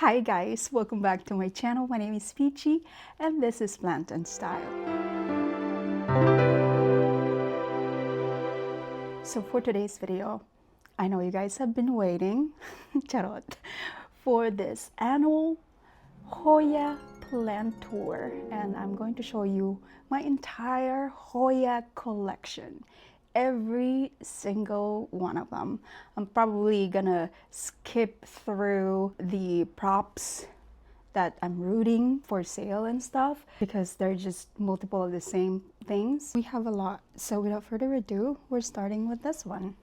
Hi guys, welcome back to my channel. My name is Peachy and this is Plant and Style. So for today's video, I know you guys have been waiting charot, for this annual Hoya plant tour, and I'm going to show you my entire Hoya collection. Every single one of them. I'm probably gonna skip through the props that I'm rooting for sale and stuff because they're just multiple of the same things. We have a lot, so without further ado, we're starting with this one.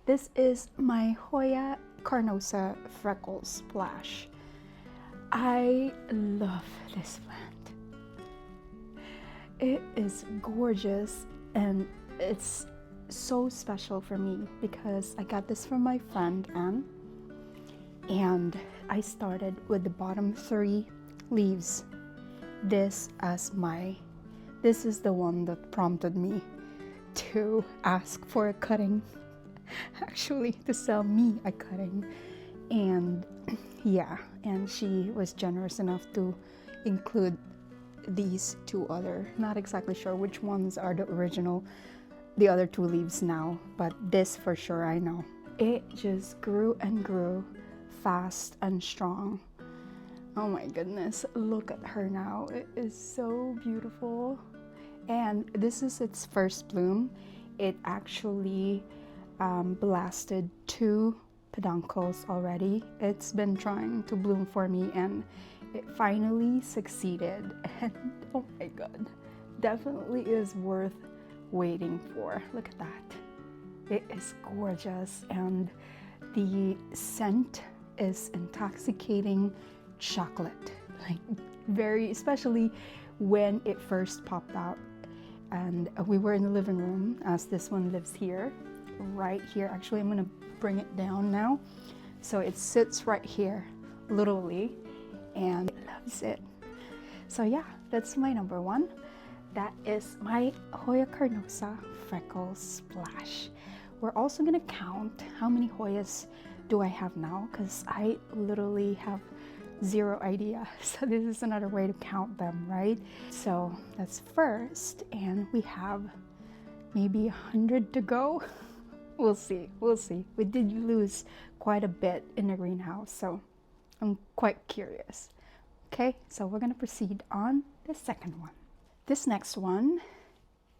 This is my Hoya Carnosa freckle splash. I love this plant. It is gorgeous and it's so special for me because I got this from my friend Anne, and I started with the bottom 3 leaves. This is the one that prompted me to ask for a cutting, actually to sell me a cutting. And yeah, and she was generous enough to include these 2 other, not exactly sure which ones are the original, the other 2 leaves now, but this for sure I know. It just grew and grew fast and strong. Oh my goodness, look at her now. It is so beautiful. And this is its first bloom. It actually blasted 2 peduncles already. It's been trying to bloom for me and it finally succeeded. And oh my god, definitely is worth waiting for. Look at that. It is gorgeous and the scent is intoxicating chocolate, like very, especially when it first popped out. And we were in the living room, as this one lives here, right here. Actually, I'm gonna bring it down now so it sits right here literally, and it loves it. So yeah, that's my number 1. That is my Hoya Carnosa freckle splash. We're also gonna count how many Hoyas do I have now, because I literally have 0 idea. So this is another way to count them, right? So that's first, and we have maybe 100 to go. We'll see. We did lose quite a bit in the greenhouse, so I'm quite curious. Okay, so we're gonna proceed on the second one. This next one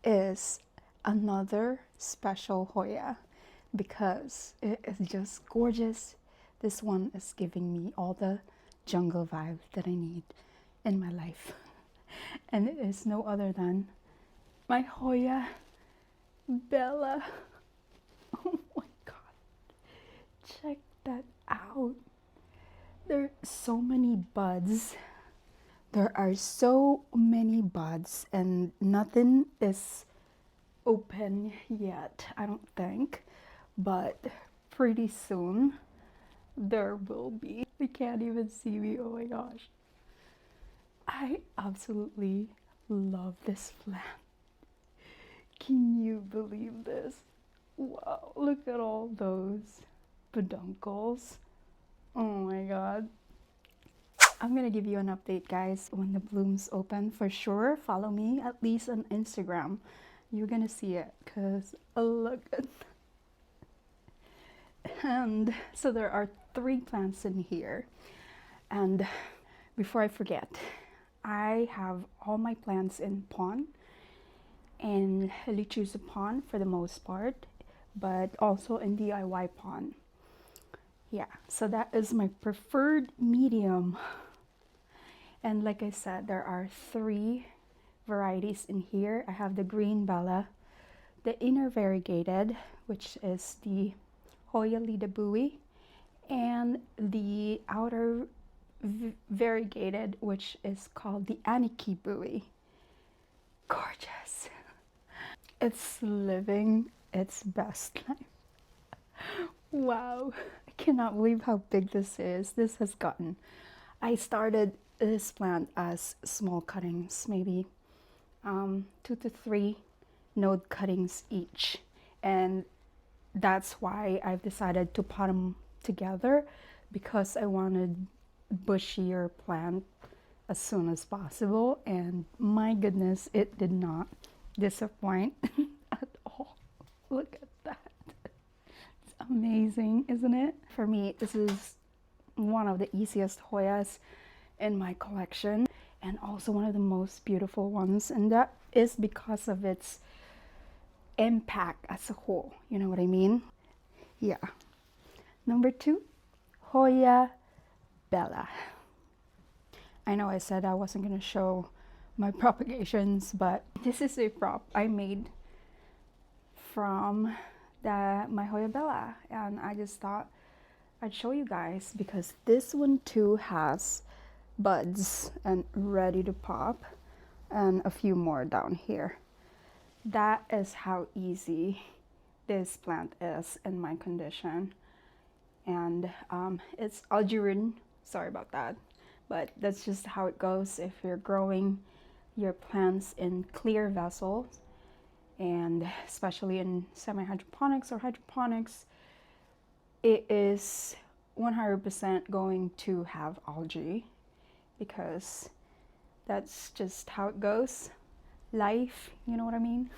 is another special Hoya because it is just gorgeous. This one is giving me all the jungle vibe that I need in my life. And it is no other than my Hoya Bella. Oh my god. Check that out. There are so many buds. There are so many buds and nothing is open yet, I don't think, but pretty soon there will be. You can't even see me. Oh my gosh. I absolutely love this plant. Can you believe this? Wow, look at all those peduncles. Oh my god. I'm gonna give you an update, guys, when the blooms open for sure. Follow me at least on Instagram. You're gonna see it because look at. And so there are 3 plants in here. And before I forget, I have all my plants in pond and Lacunosa pond for the most part, but also in DIY pond. Yeah, so that is my preferred medium. And like I said, there are 3 varieties in here. I have the green Bella, the inner variegated, which is the Hoya Bowie, and the outer variegated, which is called the Aniki Bowie. Gorgeous. It's living its best life. Wow, I cannot believe how big this is. This has gotten, I started this plant as small cuttings, maybe 2 to 3 node cuttings each, and that's why I've decided to pot them together, because I wanted bushier plant as soon as possible, and my goodness, it did not disappoint at all. Look at that. It's amazing, isn't it? For me, this is one of the easiest Hoyas in my collection, and also one of the most beautiful ones, and that is because of its impact as a whole. You know what I mean? Yeah. Number 2, Hoya Bella. I know I said I wasn't going to show my propagations, but this is a prop I made from my Hoya Bella, and I just thought I'd show you guys because this one too has buds and ready to pop, and a few more down here. That is how easy this plant is in my condition, and it's Algerine, sorry about that, but that's just how it goes if you're growing your plants in clear vessels, and especially in semi-hydroponics or hydroponics, it is 100% going to have algae, because that's just how it goes. Life, you know what I mean?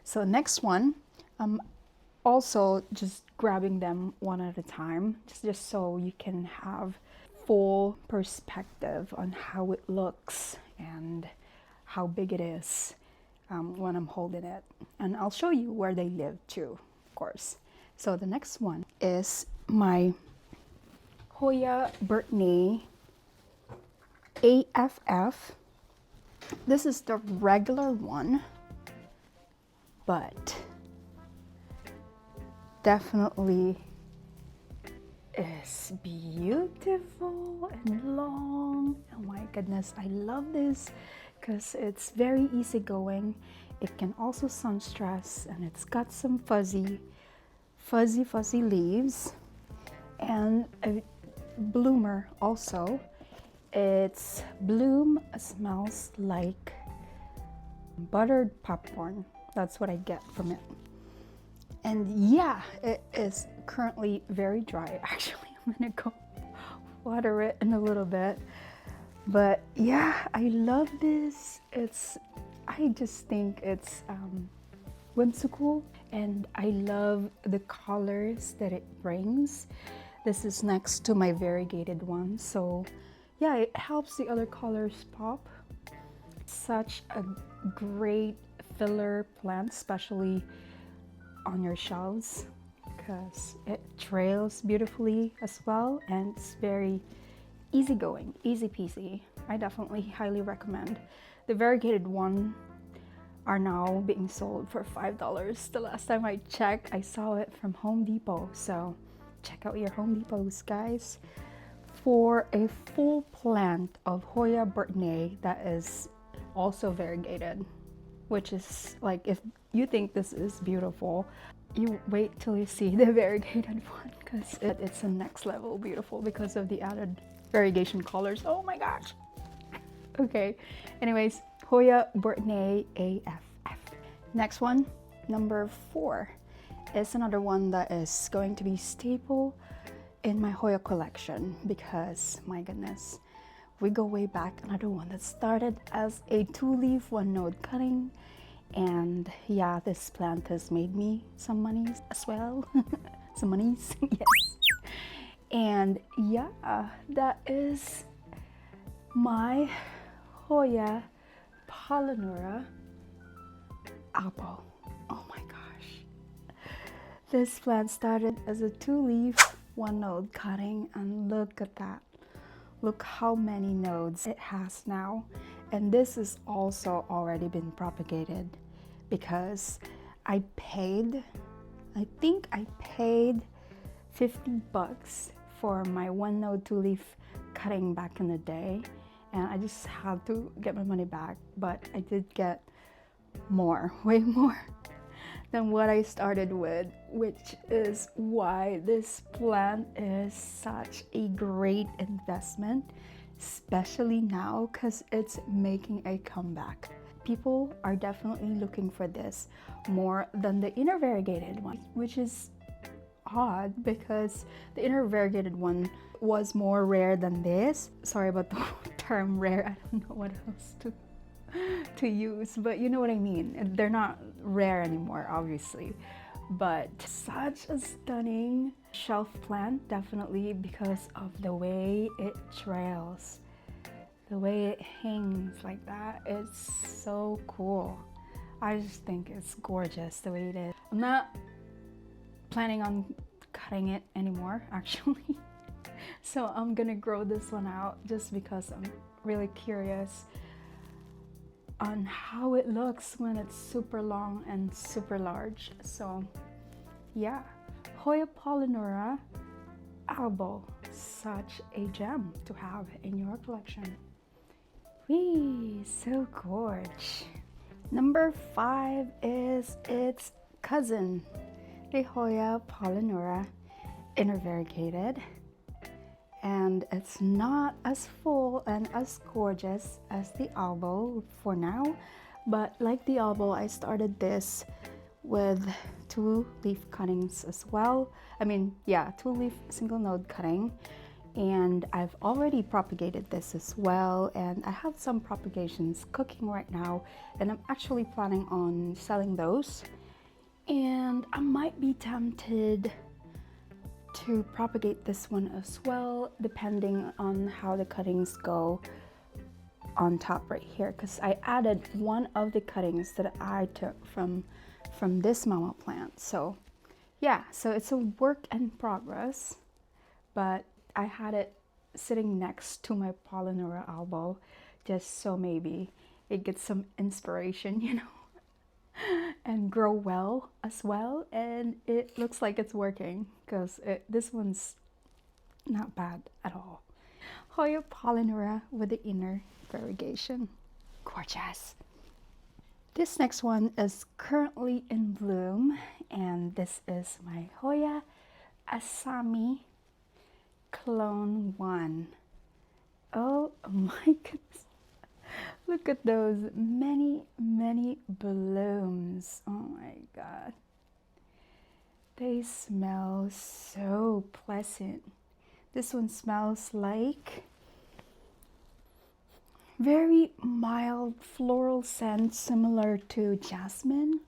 So next one, I'm also just grabbing them one at a time, just so you can have full perspective on how it looks and how big it is when I'm holding it. And I'll show you where they live too, of course. So the next one is my Hoya Bertne AF. This is the regular one, but definitely is beautiful and long. Oh my goodness, I love this because it's very easygoing. It can also sun stress, and it's got some fuzzy leaves, and a bloomer also. Its bloom smells like buttered popcorn. That's what I get from it. And yeah, it is currently very dry. Actually, I'm gonna go water it in a little bit. But yeah, I love this. I just think it's whimsical, and I love the colors that it brings. This is next to my variegated one, so yeah, it helps the other colors pop. Such a great filler plant, especially on your shelves, because it trails beautifully as well, and it's very easygoing, easy peasy. I definitely highly recommend. The variegated one are now being sold for $5. The last time I checked, I saw it from Home Depot, so check out your Home Depots, guys, for a full plant of Hoya Bertne that is also variegated, which is like, if you think this is beautiful, you wait till you see the variegated one, because it's a next level beautiful because of the added variegation colors. Oh my gosh. Okay, anyways, Hoya Bertne AF. Next one, number 4, is another one that is going to be staple in my Hoya collection, because my goodness, we go way back. Another one that started as a 2-leaf 1-node cutting, and yeah, this plant has made me some monies as well. Some monies. Yes. And yeah, that is my Hoya Polinaura albo. Oh my gosh, this plant started as a 2-leaf 1-node cutting, and look at that. Look how many nodes it has now. And this has also already been propagated, because I think I paid $50 for my 1-node 2-leaf cutting back in the day, and I just had to get my money back. But I did get more, way more than what I started with, which is why this plant is such a great investment, especially now because it's making a comeback. People are definitely looking for this more than the inner variegated one, which is odd because the inner variegated one was more rare than this. Sorry about the term rare, I don't know what else to use, but you know what I mean. They're not rare anymore, obviously, but such a stunning shelf plant, definitely because of the way it trails, the way it hangs like that. It's so cool. I just think it's gorgeous the way it is. I'm not planning on cutting it anymore, actually. So I'm gonna grow this one out just because I'm really curious on how it looks when it's super long and super large. So yeah, Hoya Polinaura albo, such a gem to have in your collection. Whee, so gorge. Number 5 is its cousin, the Hoya Polinaura inner variegated. And it's not as full and as gorgeous as the albo for now, but like the albo, I started this with 2 leaf cuttings as well. I mean, yeah, 2 leaf single node cutting, and I've already propagated this as well, and I have some propagations cooking right now, and I'm actually planning on selling those. And I might be tempted to propagate this one as well, depending on how the cuttings go on top right here, because I added one of the cuttings that I took from this mama plant. So yeah, so it's a work in progress, but I had it sitting next to my Polinaura albo just so maybe it gets some inspiration, you know, and grow well as well. And it looks like it's working because this one's not bad at all. Hoya Polinaura with the inner variegation. Gorgeous. This next one is currently in bloom, and this is my Hoya Asami Clone 1. Oh my goodness. Look at those many blooms. Oh my god. They smell so pleasant. This one smells like very mild floral scent similar to jasmine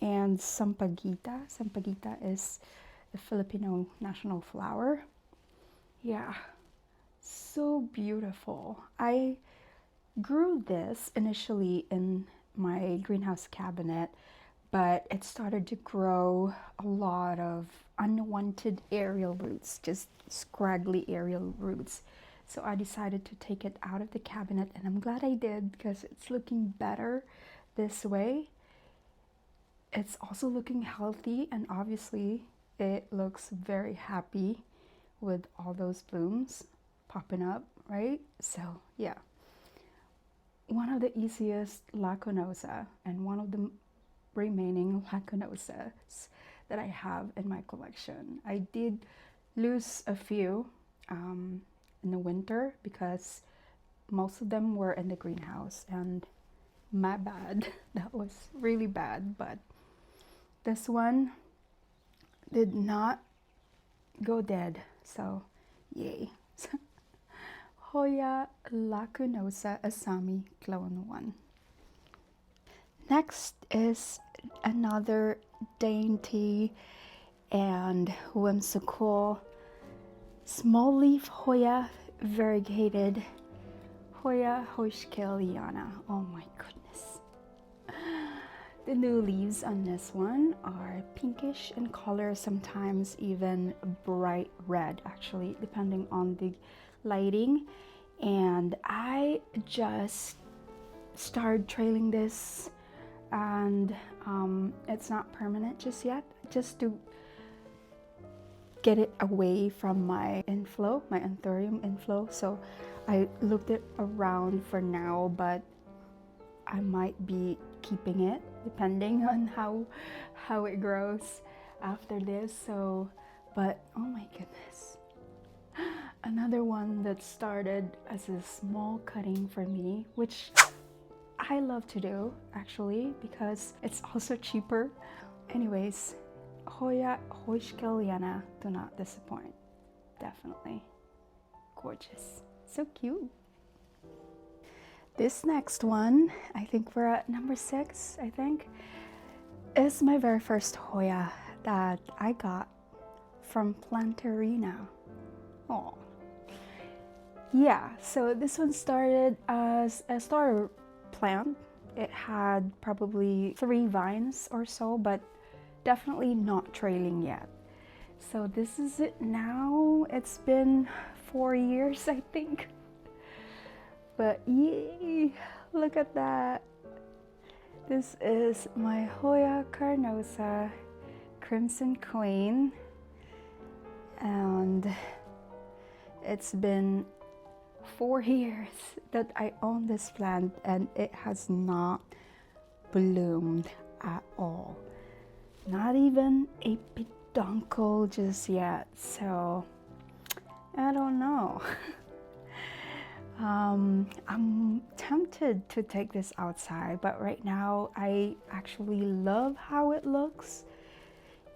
and sampaguita. Sampaguita is the Filipino national flower. Yeah, so beautiful. I grew this initially in my greenhouse cabinet, but it started to grow a lot of unwanted aerial roots, just scraggly aerial roots. So I decided to take it out of the cabinet, and I'm glad I did because it's looking better this way. It's also looking healthy, and obviously it looks very happy with all those blooms popping up, right? So yeah, one of the easiest Lacunosa and one of the remaining Lacunosas that I have in my collection. I did lose a few in the winter because most of them were in the greenhouse, and my bad. That was really bad, but this one did not go dead, so yay. Hoya Lacunosa Asami Clone 1. Next is another dainty and whimsical small leaf Hoya variegated Hoya hoskana. Oh my goodness. The new leaves on this one are pinkish in color, sometimes even bright red, actually, depending on the lighting. And I just started trailing this, and it's not permanent just yet, just to get it away from my inflow, my anthurium inflow. So I looked it around for now, but I might be keeping it depending on how it grows after this. So, but oh my goodness, another one that started as a small cutting for me, which I love to do actually because it's also cheaper. Anyways, Hoya hoskana do not disappoint. Definitely gorgeous, so cute. This next one, I think we're at number 6, I think, is my very first Hoya that I got from Plantarina. Oh, yeah, so this one started as a starter plant. It had probably 3 vines or so, but definitely not trailing yet. So this is it now. It's been 4 years, I think. But yay, look at that. This is my Hoya Carnosa Crimson Queen. And it's been 4 years that I own this plant, and it has not bloomed at all. Not even a peduncle just yet, so I don't know. I'm tempted to take this outside, but right now I actually love how it looks,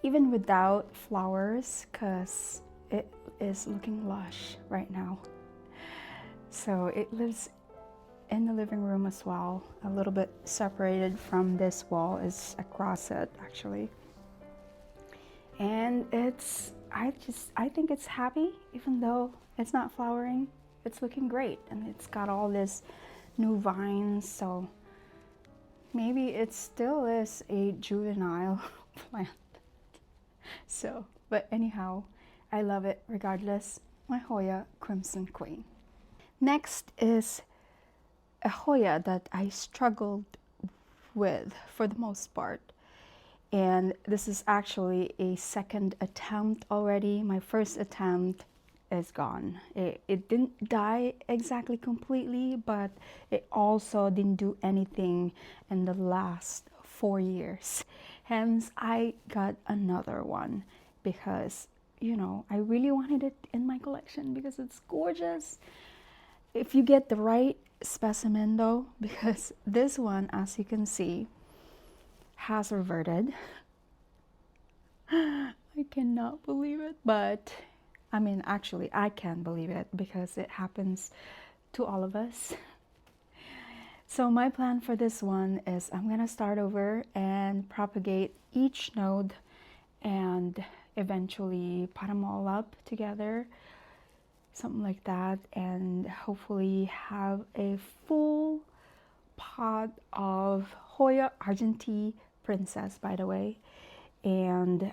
even without flowers, because it is looking lush right now. So it lives in the living room as well, a little bit separated from this wall, is across it actually. And I think it's happy, even though it's not flowering. It's looking great, and it's got all this new vines, so maybe it still is a juvenile plant. So, but anyhow, I love it regardless. My Hoya Crimson Queen. Next is a Hoya that I struggled with for the most part. And this is actually a second attempt already. My first attempt is gone. It didn't die exactly completely, but it also didn't do anything in the last 4 years. Hence, I got another one because, you know, I really wanted it in my collection because it's gorgeous. If you get the right specimen though, because this one, as you can see, has reverted. I cannot believe it, but I mean, actually, I can believe it because it happens to all of us. So my plan for this one is I'm gonna start over and propagate each node and eventually pot them all up together, something like that, and hopefully have a full pot of Hoya Argentea Princess, by the way. And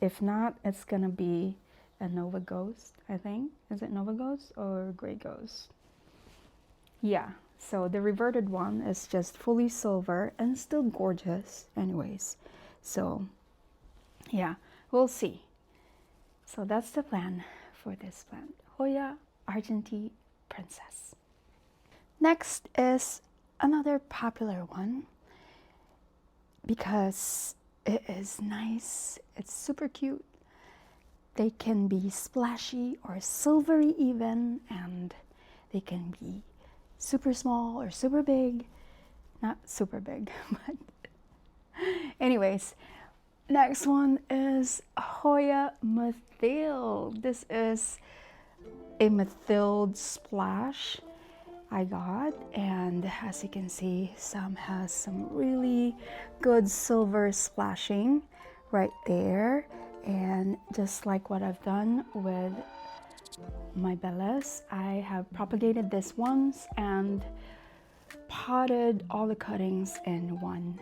if not, it's gonna be a Nova Ghost, I think. Is it Nova Ghost or Grey Ghost? Yeah, so the reverted one is just fully silver and still gorgeous anyways. So yeah, we'll see. So that's the plan for this plant, Hoya Argentea Princess. Next is another popular one because it is nice, it's super cute. They can be splashy or silvery even, and they can be super small or super big. Not super big, but anyways. Next one is Hoya Mustil. This is a Mustil splash I got, and as you can see, some has some really good silver splashing right there. And just like what I've done with my bellas, I have propagated this once and potted all the cuttings in one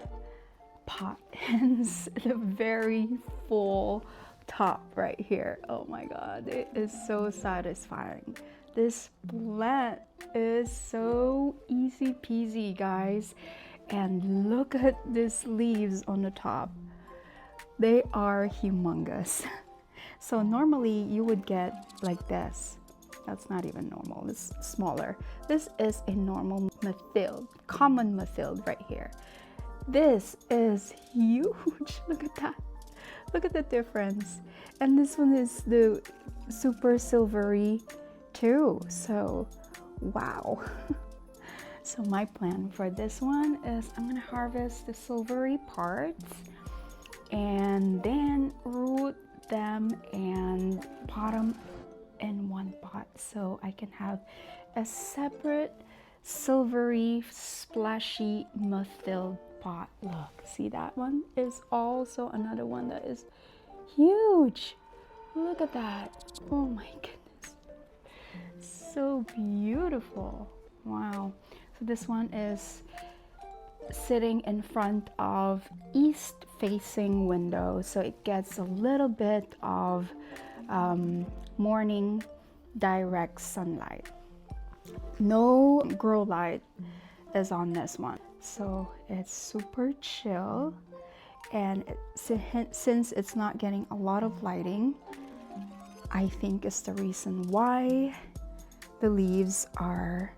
pot, hence the very full top right here. Oh my god, it is so satisfying. This plant is so easy peasy, guys. And look at these leaves on the top. They are humongous. So normally you would get like this. That's not even normal, it's smaller. This is a normal Mustil, common Mustil right here. This is huge. Look at that. Look at the difference. And this one is the super silvery too. So, wow. So my plan for this one is I'm gonna harvest the silvery parts and then and bottom in one pot, so I can have a separate silvery splashy Mustil pot. Look, see, that one is also another one that is huge. Look at that. Oh my goodness, so beautiful. Wow. So this one is sitting in front of east facing window, so it gets a little bit of morning direct sunlight. No grow light is on this one, so it's super chill. And since it's not getting a lot of lighting, I think it's the reason why the leaves are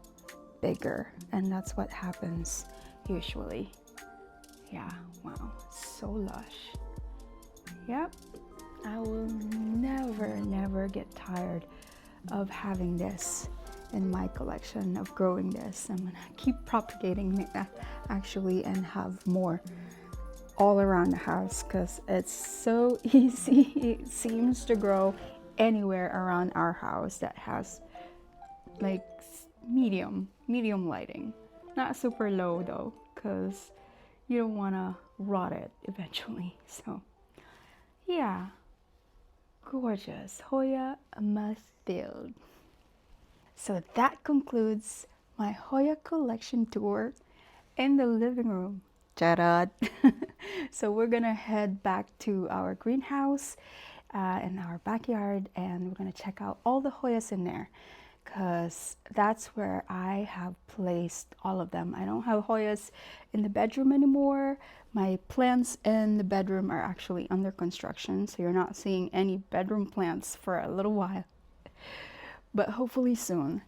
bigger, and that's what happens usually. Yeah, wow, so lush. Yep, I will never get tired of having this in my collection, of growing this. I'm gonna keep propagating it actually and have more all around the house because it's so easy. It seems to grow anywhere around our house that has like medium lighting, not super low though, because you don't want to rot it eventually. So yeah, gorgeous Hoya Mustil. So that concludes my Hoya collection tour in the living room. Ta-da! So we're gonna head back to our greenhouse in our backyard, and we're gonna check out all the Hoyas in there, because that's where I have placed all of them. I don't have Hoyas in the bedroom anymore. My plants in the bedroom are actually under construction, so you're not seeing any bedroom plants for a little while, but hopefully soon.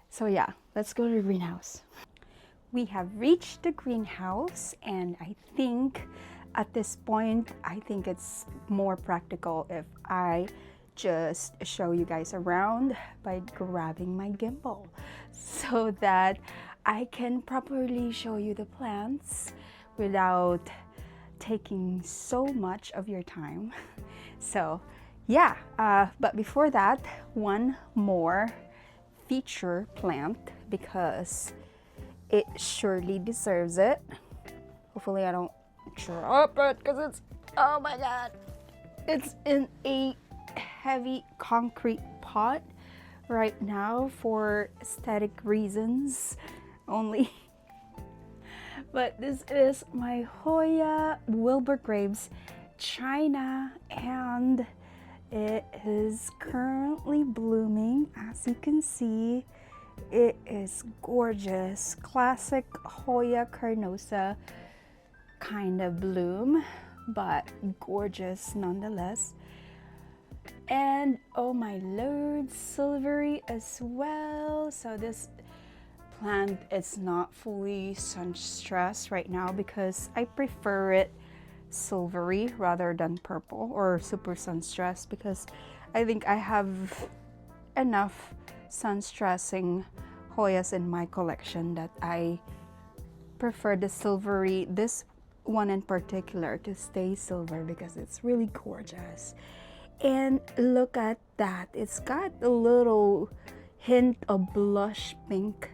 So yeah, let's go to the greenhouse. We have reached the greenhouse, and I think at this point, I think it's more practical if I just show you guys around by grabbing my gimbal so that I can properly show you the plants without taking so much of your time. So yeah, but before that, one more feature plant, because it surely deserves it. Hopefully I don't drop it, because it's, oh my god, it's in a heavy concrete pot right now for aesthetic reasons only. But this is my Hoya Wilbur Graves China, and it is currently blooming. As you can see, it is gorgeous, classic Hoya Carnosa kind of bloom, but gorgeous nonetheless. And oh my lord, silvery as well. So this plant is not fully sun stressed right now because I prefer it silvery rather than purple or super sun stressed, because I think I have enough sun stressing Hoyas in my collection that I prefer the silvery, this one in particular, to stay silver because it's really gorgeous. And look at that, it's got a little hint of blush pink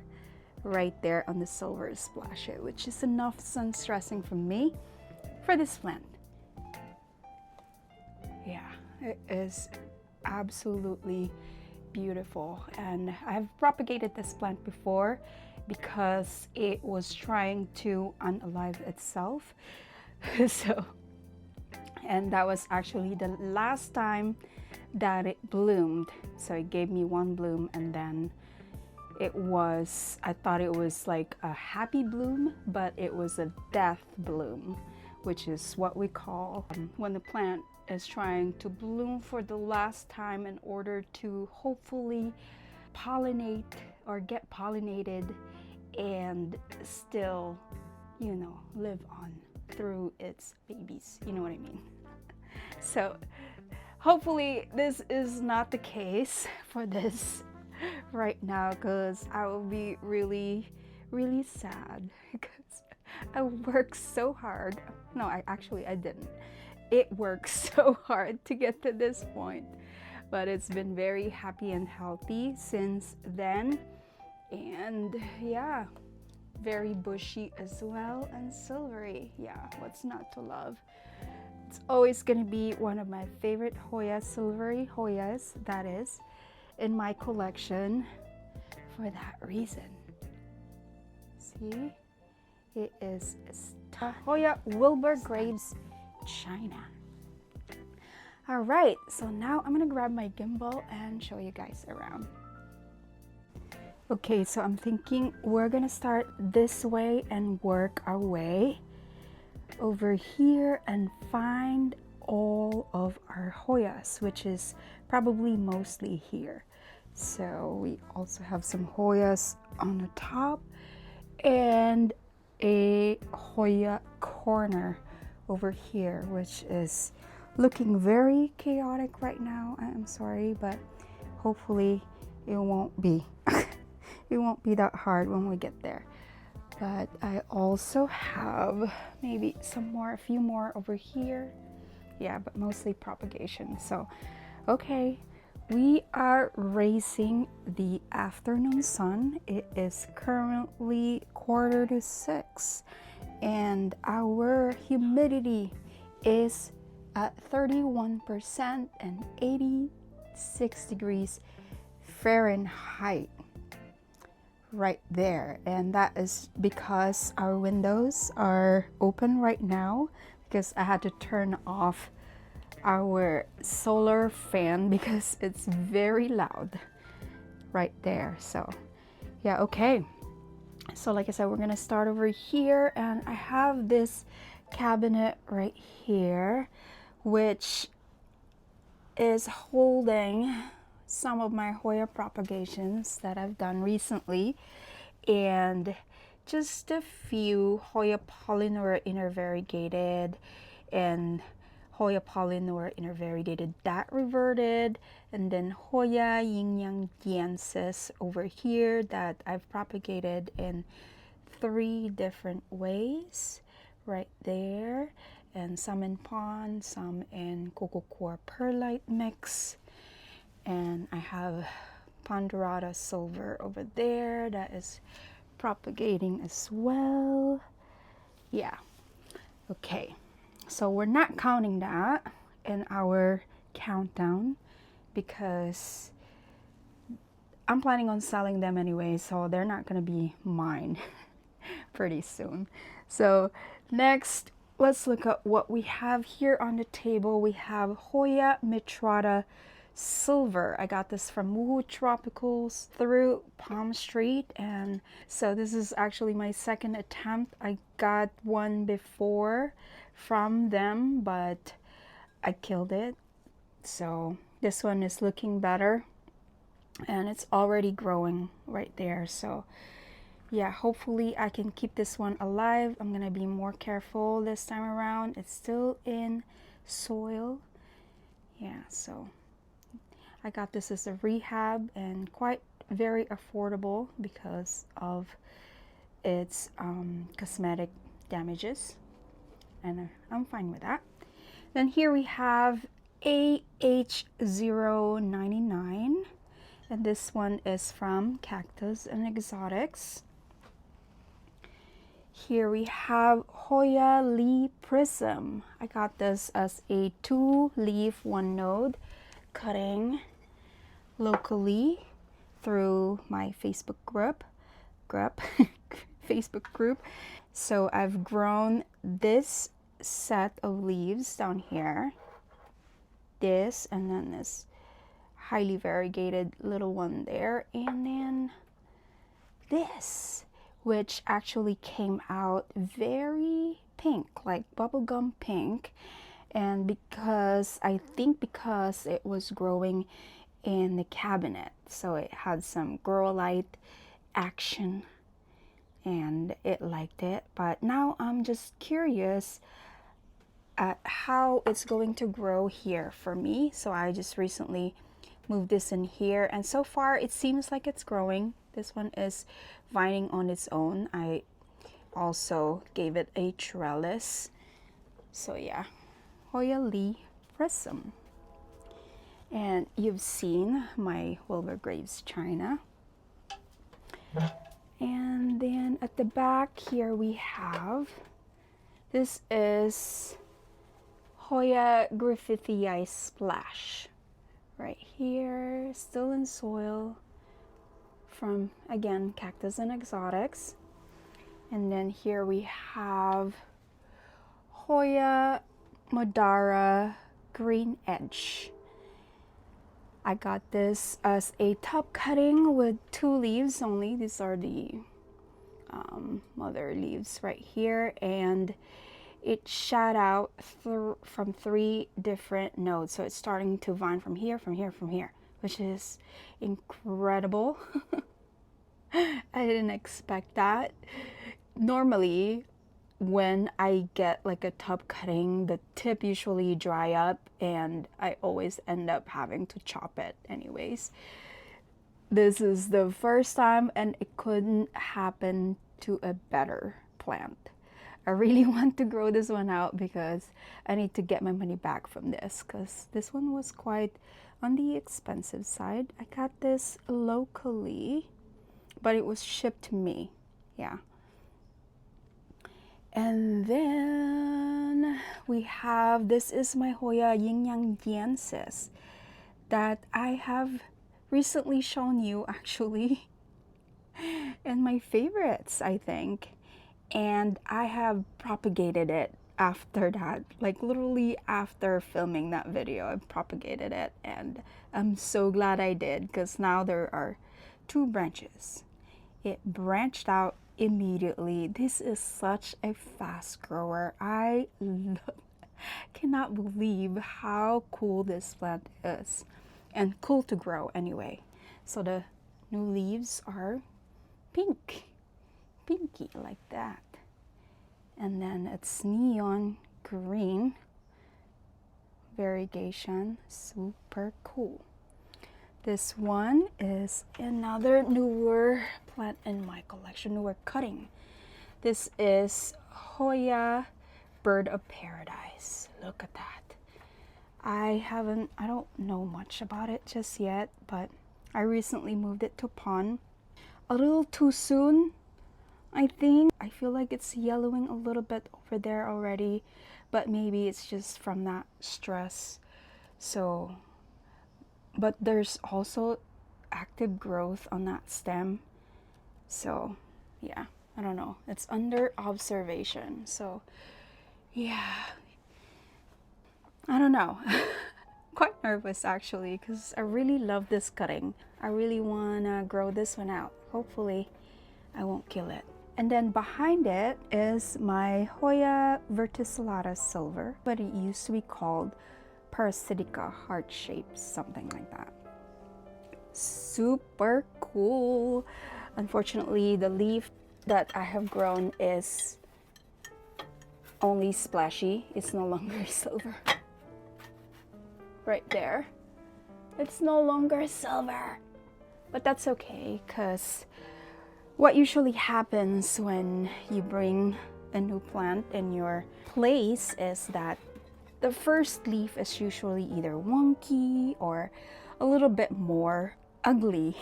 right there on the silver splash, which is enough sun stressing for me for this plant. Yeah, it is absolutely beautiful, and I've propagated this plant before because it was trying to unalive itself. So, and that was actually the last time that it bloomed. So it gave me one bloom, and then it was, I thought it was like a happy bloom, but it was a death bloom, which is what we call when the plant is trying to bloom for the last time in order to hopefully pollinate or get pollinated and still, you know, live on through its babies, you know what I mean? So hopefully this is not the case for this right now, because I will be really sad because I worked so hard. No, I didn't. it works so hard to get to this point, but it's been very happy and healthy since then. And yeah, very bushy as well and silvery. Yeah, what's not to love? It's always gonna be one of my favorite Hoya, silvery Hoyas, that is, in my collection for that reason. See, it is Hoya Wilbur grapes, China. All right, so now I'm gonna grab my gimbal and show you guys around. Okay, so I'm thinking we're gonna start this way and work our way over here and find all of our Hoyas, which is probably mostly here. So we also have some Hoyas on the top and a Hoya corner over here, which is looking very chaotic right now. I'm sorry, but hopefully it won't be. It won't be that hard when we get there. But I also have maybe a few more over here. Yeah, but mostly propagation. So, okay, we are raising the afternoon sun. It is currently 5:45, and our humidity is at 31% and 86 degrees Fahrenheit. Right there, and that is because our windows are open right now because I had to turn off our solar fan because it's very loud right there. So yeah, okay, so like I said, we're gonna start over here, and I have this cabinet right here which is holding some of my Hoya propagations that I've done recently, and just a few Hoya Polinaura inner variegated and Hoya Polinaura inner variegated that reverted, and then Hoya yin yang diensis over here that I've propagated in 3 different ways right there, and some in pond, some in cocoa core perlite mix. And I have Ponderada silver over there that is propagating as well. Yeah, okay, so we're not counting that in our countdown because I'm planning on selling them anyway, so they're not gonna be mine pretty soon. So next, let's look at what we have here on the table. We have Hoya Mitrata silver. I got this from Woohoo Tropicals through Palm Street, and so this is actually my second attempt. I got one before from them, but I killed it. So this one is looking better, and it's already growing right there. So yeah, hopefully I can keep this one alive. I'm gonna be more careful this time around. It's still in soil. Yeah, so I got this as a rehab and quite very affordable because of its cosmetic damages, and I'm fine with that. Then here we have AH099, and this one is from Cactus and Exotics. Here we have Hoya Lee Prism. I got this as a 2-leaf 1-node cutting locally through my Facebook group. Facebook group. So I've grown this set of leaves down here, this, and then this highly variegated little one there, and then this, which actually came out very pink, like bubblegum pink. And because I think because it was growing in the cabinet, so it had some grow light action and it liked it. But now I'm just curious at how it's going to grow here for me. So I just recently moved this in here, and so far it seems like it's growing. This one is vining on its own. I also gave it a trellis. So yeah, Hoya prism. And you've seen my Wilbur Graves China. And then at the back here we have, this is Hoya Griffithii Splash. Right here, still in soil from, again, Cactus and Exotics. And then here we have Hoya Madara Green Edge. I got this as a top cutting with 2 leaves only. These are the mother leaves right here, and it shot out from 3 different nodes. So it's starting to vine from here, from here, from here, which is incredible. I didn't expect that. Normally, when I get like a top cutting, the tip usually dry up and I always end up having to chop it anyways. This is the first time and it couldn't happen to a better plant. I really want to grow this one out because I need to get my money back from this, because this one was quite on the expensive side. I got this locally, but it was shipped to me. Yeah. And then we have, this is my Hoya Yin Yang Jiensis that I have recently shown you actually, and my favorites, I think. And I have propagated it after that, like literally after filming that video, I propagated it, and I'm so glad I did, because now there are 2 branches. It branched out immediately. This is such a fast grower. I cannot believe how cool this plant is, and cool to grow anyway. So the new leaves are pinky like that, and then it's neon green variegation. Super cool. This one is another newer plant in my collection, newer cutting. This is Hoya Bird of Paradise. Look at that. I don't know much about it just yet, but I recently moved it to pond. A little too soon, I think. I feel like it's yellowing a little bit over there already, but maybe it's just from that stress. So, but there's also active growth on that stem. So yeah, I don't know. It's under observation. So yeah, I don't know. Quite nervous actually, because I really love this cutting. I really want to grow this one out. Hopefully I won't kill it. And then behind it is my Hoya verticillata silver, but it used to be called parasitica, heart shaped, something like that. Super cool. Unfortunately, the leaf that I have grown is only splashy. It's no longer silver. Right there. It's no longer silver. But that's okay, because what usually happens when you bring a new plant in your place is that the first leaf is usually either wonky or a little bit more ugly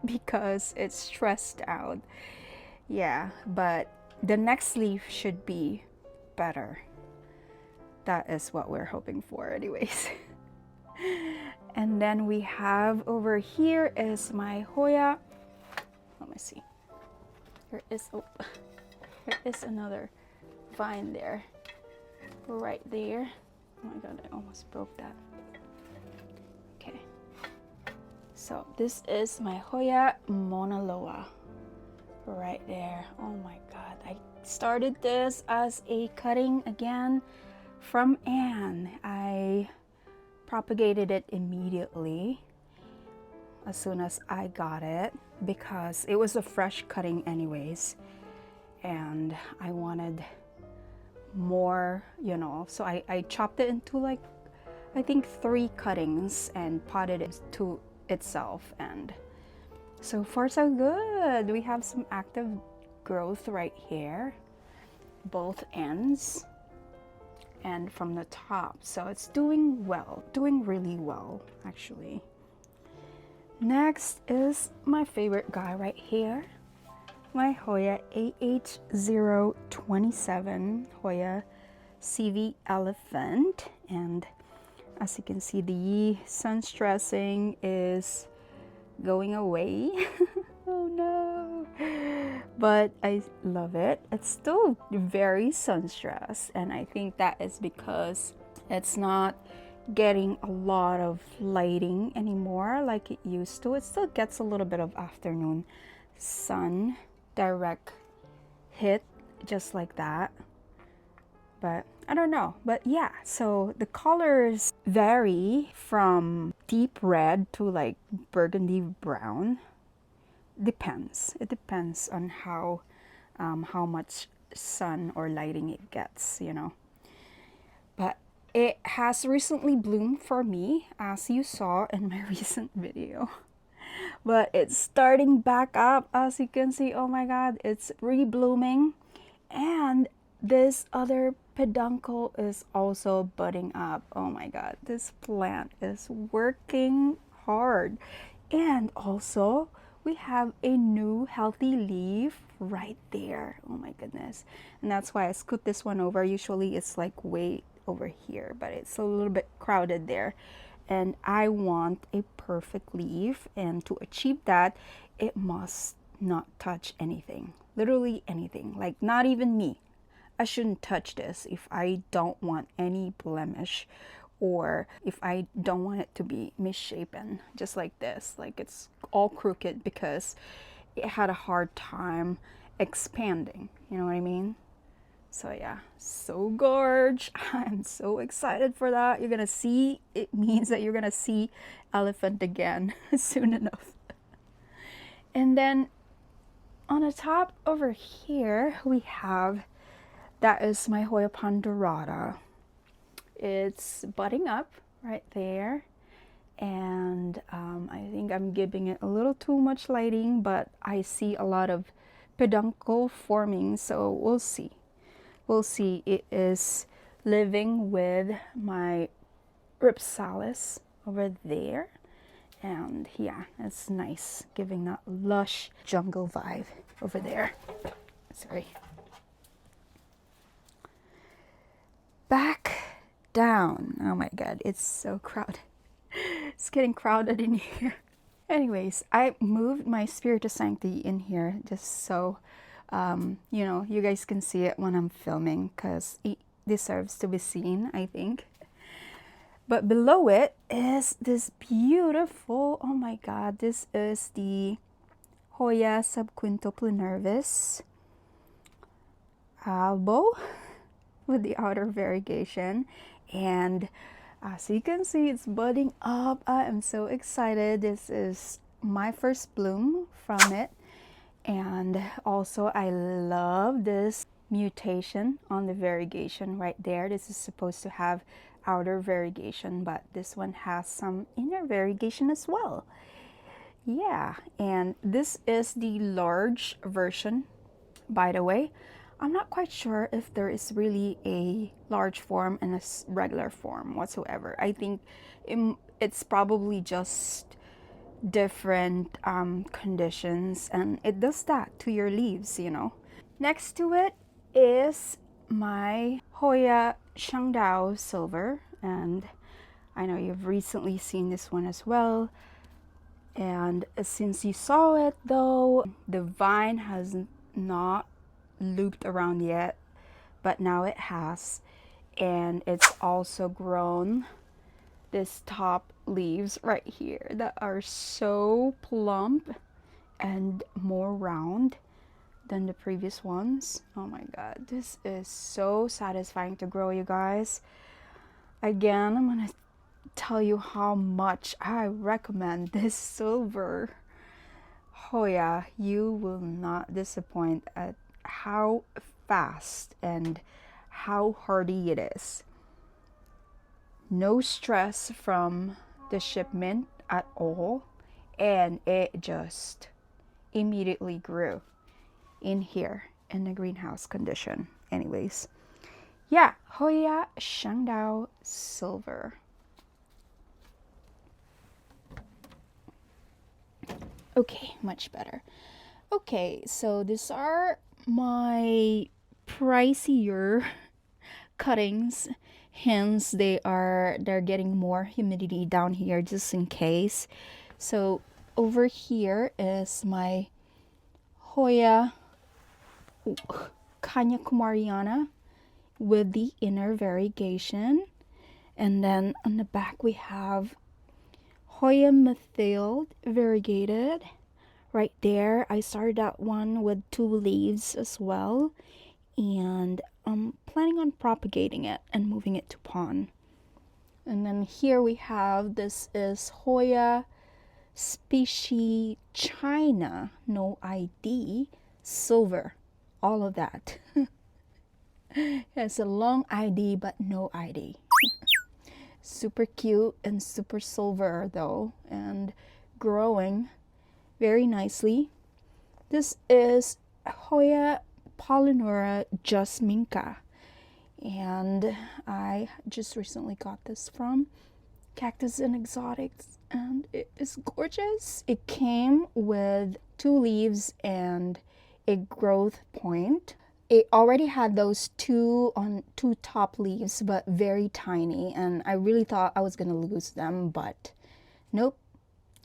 because it's stressed out. Yeah, but the next leaf should be better. That is what we're hoping for anyways. And then we have over here is my Hoya. Let me see. There is another vine there. Right there. Oh my god, I almost broke that. Okay. So this is my Hoya Mauna Loa. Right there. Oh my god. I started this as a cutting again from Anne. I propagated it immediately as soon as I got it because it was a fresh cutting anyways, and I wanted more, you know, so I chopped it into like I think 3 cuttings and potted it to itself, and so far so good. We have some active growth right here, both ends. and from the top. So it's doing well, doing really well actually. Next is my favorite guy right here, my Hoya AH027 Hoya CV Elephant. And as you can see, the sun stressing is going away. Oh no, but I love it. It's still very sun stressed, and I think that is because it's not getting a lot of lighting anymore like it used to. It still gets a little bit of afternoon sun direct hit just like that, but I don't know. But yeah, so the colors vary from deep red to like burgundy brown. Depends. It depends on how much sun or lighting it gets, you know. But it has recently bloomed for me, as you saw in my recent video. But it's starting back up, as you can see. Oh my god, it's re-blooming. And this other peduncle is also budding up. Oh my god, this plant is working hard. And also, we have a new healthy leaf right there. Oh my goodness. And that's why I scoot this one over. Usually it's like way over here, but it's a little bit crowded there. And I want a perfect leaf, and to achieve that, it must not touch anything. Literally anything. Like not even me. I shouldn't touch this if I don't want any blemish, or if I don't want it to be misshapen, just like this, like it's all crooked because it had a hard time expanding, you know what I mean? So yeah, so gorge. I'm so excited for that. You're gonna see, it means that you're gonna see elephant again soon enough. And then on the top over here, we have, that is my Hoya ponderata. It's budding up right there, and I think I'm giving it a little too much lighting, but I see a lot of peduncle forming, so we'll see. We'll see. It is living with my Ripsalis over there, and yeah, it's nice, giving that lush jungle vibe over there. Sorry. Back down. Oh my god, it's so crowded. It's getting crowded in here. Anyways, I moved my Spiritus Sancti in here just so you know, you guys can see it when I'm filming, because it deserves to be seen, I think. But below it is this beautiful, oh my god, this is the Hoya subquintuple albo with the outer variegation. And as you can see, it's budding up. I am so excited. This is my first bloom from it. And also I love this mutation on the variegation right there. This is supposed to have outer variegation, but this one has some inner variegation as well. Yeah, and this is the large version, by the way. I'm not quite sure if there is really a large form and a regular form whatsoever. I think it's probably just different conditions, and it does that to your leaves, you know. Next to it is my Hoya Shangdao Silver, and I know you've recently seen this one as well. And since you saw it though, the vine has not looped around yet, but now it has, and it's also grown this top leaves right here that are so plump and more round than the previous ones. Oh my god, this is so satisfying to grow, you guys. Again, I'm gonna tell you how much I recommend this silver Hoya. You will not disappoint at how fast and how hardy it is. No stress from the shipment at all, and it just immediately grew in here in the greenhouse condition. Anyways, Yeah, Hoya Shangdao Silver. Okay, much better. Okay, so these are my pricier cuttings, hence they're getting more humidity down here just in case. So over here is my Hoya Kanyakumariana with the inner variegation, and then on the back we have Hoya Mustil variegated. Right there, I started that one with 2 leaves as well, and I'm planning on propagating it and moving it to pond. And then here we have, this is Hoya species China, no ID, silver, all of that. It's a long ID but no ID. Super cute and super silver though, and growing very nicely. This is Hoya Polinaura Jasminka, and I just recently got this from Cactus and Exotics, and it is gorgeous. It came with 2 leaves and a growth point. It already had those two top leaves, but very tiny, and I really thought I was gonna lose them, but nope,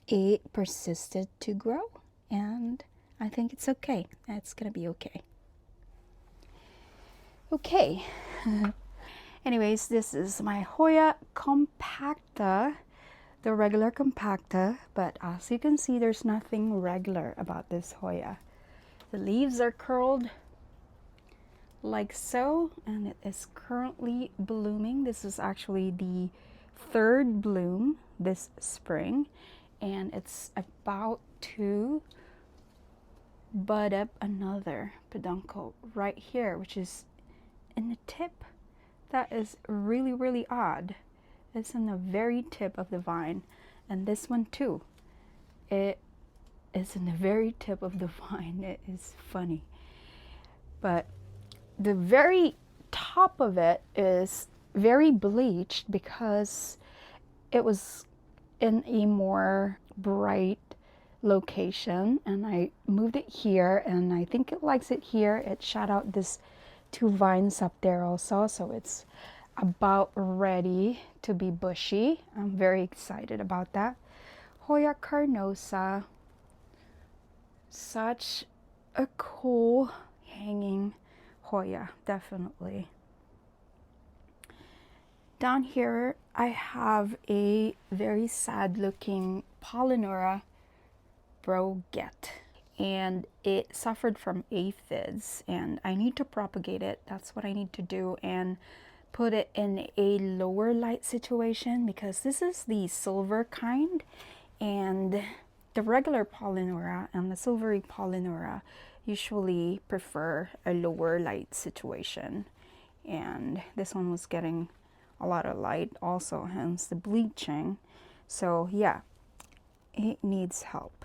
it persisted to grow, and I think it's okay. It's gonna be okay. Okay. Anyways, this is my Hoya Compacta, the regular Compacta, but as you can see, there's nothing regular about this Hoya. The leaves are curled like so, and it is currently blooming. This is actually the 3rd bloom this spring, and it's about to bud up another peduncle right here, which is in the tip. That is really, really odd. It's in the very tip of the vine, and this one too. It is in the very tip of the vine. It is funny, but the very top of it is very bleached because it was in a more bright location, and I moved it here, and I think it likes it here. It shot out this 2 vines up there also, so it's about ready to be bushy. I'm very excited about that. Hoya Carnosa, such a cool hanging Hoya, definitely. Down here I have a very sad looking Polinaura Variegated, and it suffered from aphids, and I need to propagate it. That's what I need to do, and put it in a lower light situation, because this is the silver kind, and the regular Polinaura and the silvery Polinaura usually prefer a lower light situation, and this one was getting a lot of light also, hence the bleaching. So yeah, it needs help.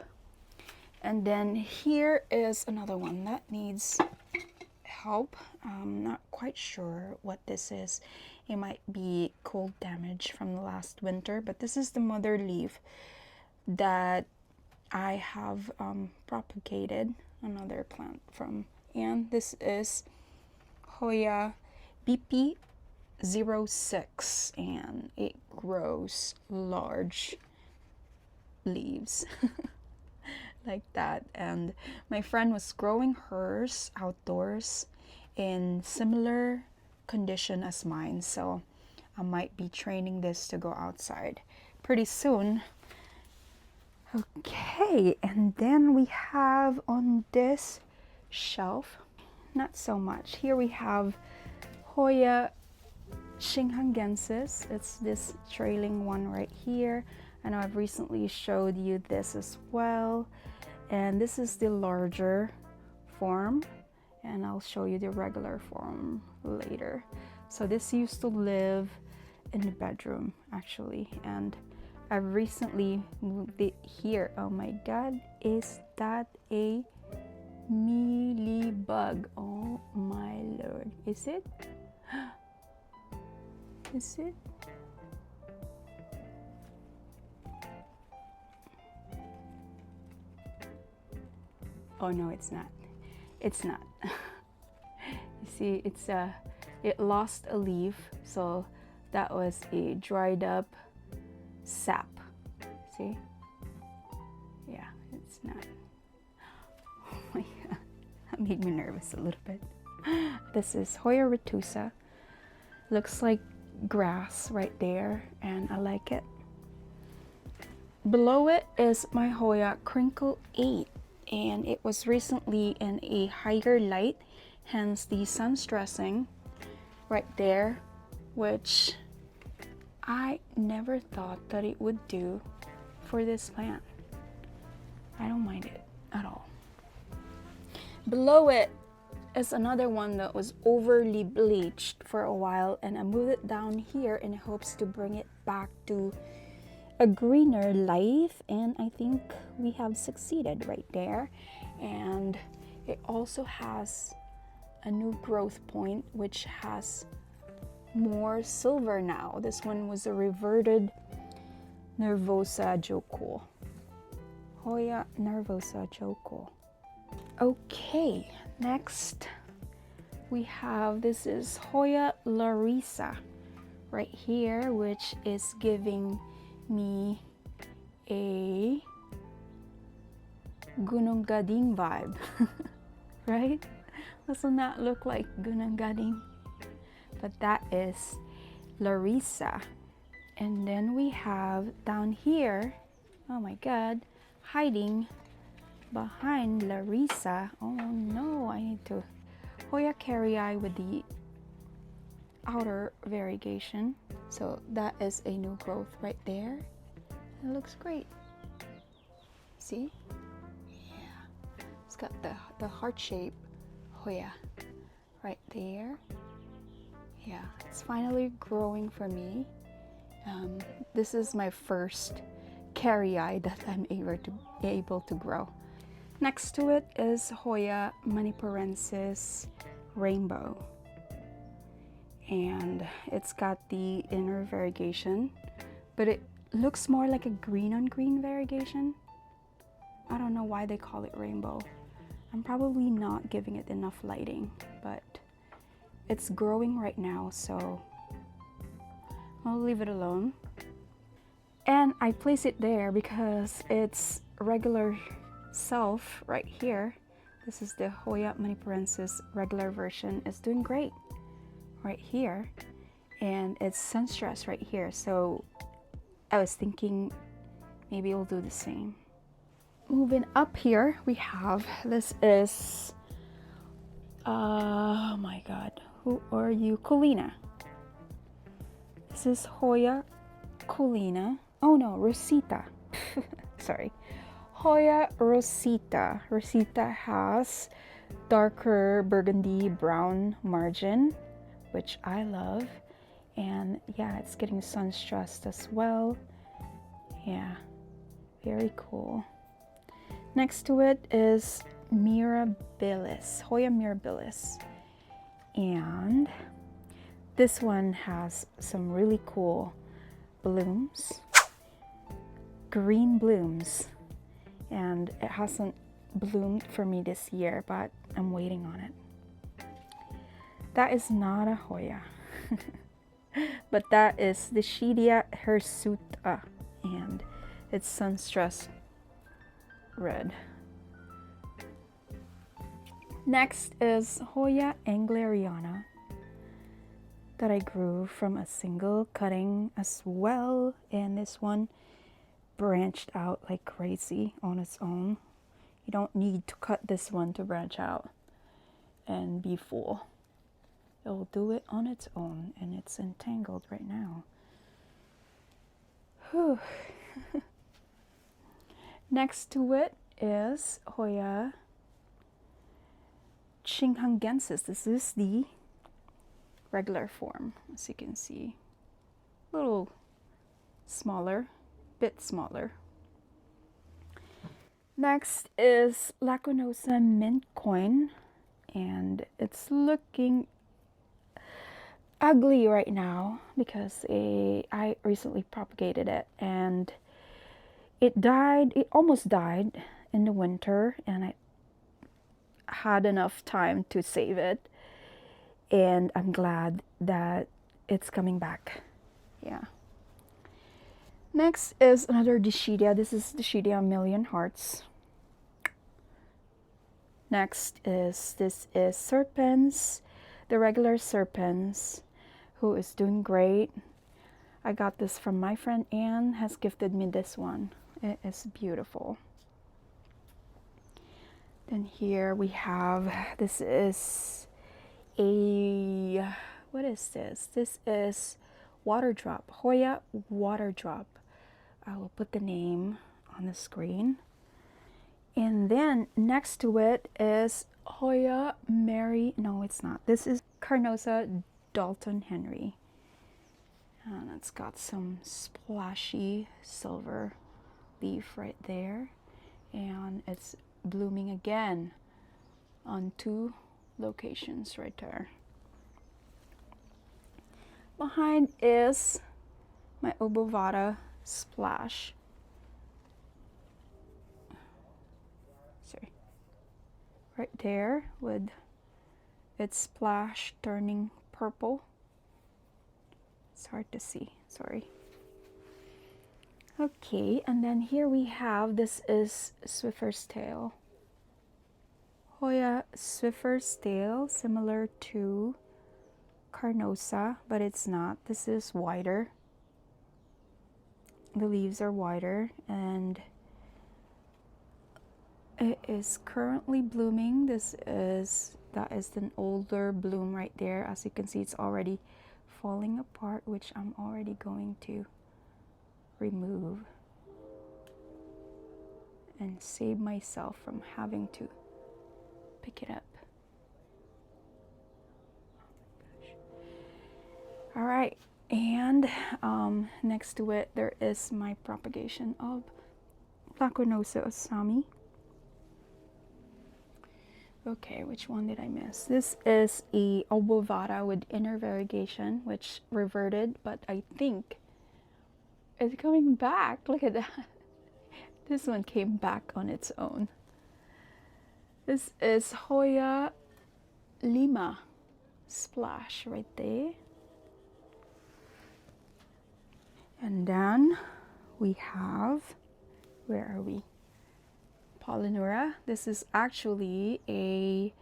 And then here is another one that needs help. I'm not quite sure what this is. It might be cold damage from the last winter, but this is the mother leaf that I have propagated another plant from, and this is Hoya BP06, and it grows large leaves like that. And my friend was growing hers outdoors in similar condition as mine, so I might be training this to go outside pretty soon. Okay, and then we have on this shelf, not so much. Here we have Hoya Xinghangensis. It's this trailing one right here. I know I've recently showed you this as well. And this is the larger form, and I'll show you the regular form later. So this used to live in the bedroom actually, and I've recently moved it here. Oh my god, is that a mealybug? Oh my lord, is it? Is it? Oh no, it's not. It's not. You see, it lost a leaf, so that was a dried up sap. See? Yeah, it's not. Oh my god, that made me nervous a little bit. This is Hoya retusa. Looks like grass right there, and I like it. Below it is my Hoya Crinkle 8, and it was recently in a higher light, hence the sun stressing right there, which I never thought that it would do for this plant. I don't mind it at all. Below it is another one that was overly bleached for a while, and I moved it down here in hopes to bring it back to a greener life, and I think we have succeeded right there. And it also has a new growth point which has more silver now. This one was a reverted nervosa Joko. Hoya nervosa Joko. Okay, next we have, this is Hoya Larissa right here, which is giving me a Gunung Gading vibe. Right? Doesn't that look like Gunung Gading? But that is Larissa. And then we have down here, oh my god, hiding behind Larissa. Oh no, I need to Hoya Carrii with the outer variegation. So that is a new growth right there. It looks great. See? Yeah. It's got the heart shape Hoya right there. Yeah, it's finally growing for me. This is my first Carrii that I'm able to grow. Next to it is Hoya manipurensis Rainbow. And it's got the inner variegation, but it looks more like a green on green variegation. I don't know why they call it rainbow. I'm probably not giving it enough lighting, but it's growing right now, so I'll leave it alone. And I place it there because its regular self right here, this is the Hoya manipurensis regular version, is doing great right here, and it's sun stress right here, so I was thinking maybe we'll do the same. Moving up here, we have, this is oh my god, who are you? Colina. This is Hoya Colina. Oh no, Rosita. Sorry, Hoya Rosita. Rosita has darker burgundy brown margin, which I love, and yeah, it's getting sun stressed as well. Yeah, very cool. Next to it is Mirabilis, Hoya Mirabilis, and this one has some really cool blooms, green blooms, and it hasn't bloomed for me this year, but I'm waiting on it. That is not a Hoya, but that is the Shidia hirsuta, and it's sun stressed red. Next is Hoya engleriana that I grew from a single cutting as well, and this one branched out like crazy on its own. You don't need to cut this one to branch out and be full. It will do it on its own, and it's entangled right now. Whew. Next to it is Hoya Qinghangensis. This is the regular form, as you can see. A little smaller, bit smaller. Next is Lacunosa mint coin, and it's looking ugly right now because I recently propagated it, and it died. It almost died in the winter, and I had enough time to save it, and I'm glad that it's coming back. Yeah. Next is another Dischidia. This is Dischidia Million Hearts. Next is, this is Serpens, the regular Serpens, who is doing great. I got this from my friend Anne, has gifted me this one. It is beautiful. Then here we have, this is a, what is this? This is Water Drop, Hoya Water Drop. I will put the name on the screen. And then next to it is Hoya Mary, no it's not. This is Carnosa Dalton Henry. And it's got some splashy silver leaf right there. And it's blooming again on 2 locations right there. Behind is my Obovata Splash. Sorry. Right there with its splash turning purple. It's hard to see, sorry. Okay, and then here we have, this is Swiffer's Tail. Hoya Swiffer's Tail, similar to Carnosa, but it's not. This is wider. The leaves are wider, and it is currently blooming. That is an older bloom right there. As you can see, it's already falling apart, which I'm already going to remove and save myself from having to pick it up. All right, and next to it there is my propagation of Lacunosa asami. Okay, which one did I miss? This is a Obovata with inner variegation, which reverted, but I think it's coming back. Look at that. This one came back on its own. This is Hoya Lima Splash right there. And then we have, where are we? Polinaura. This is actually a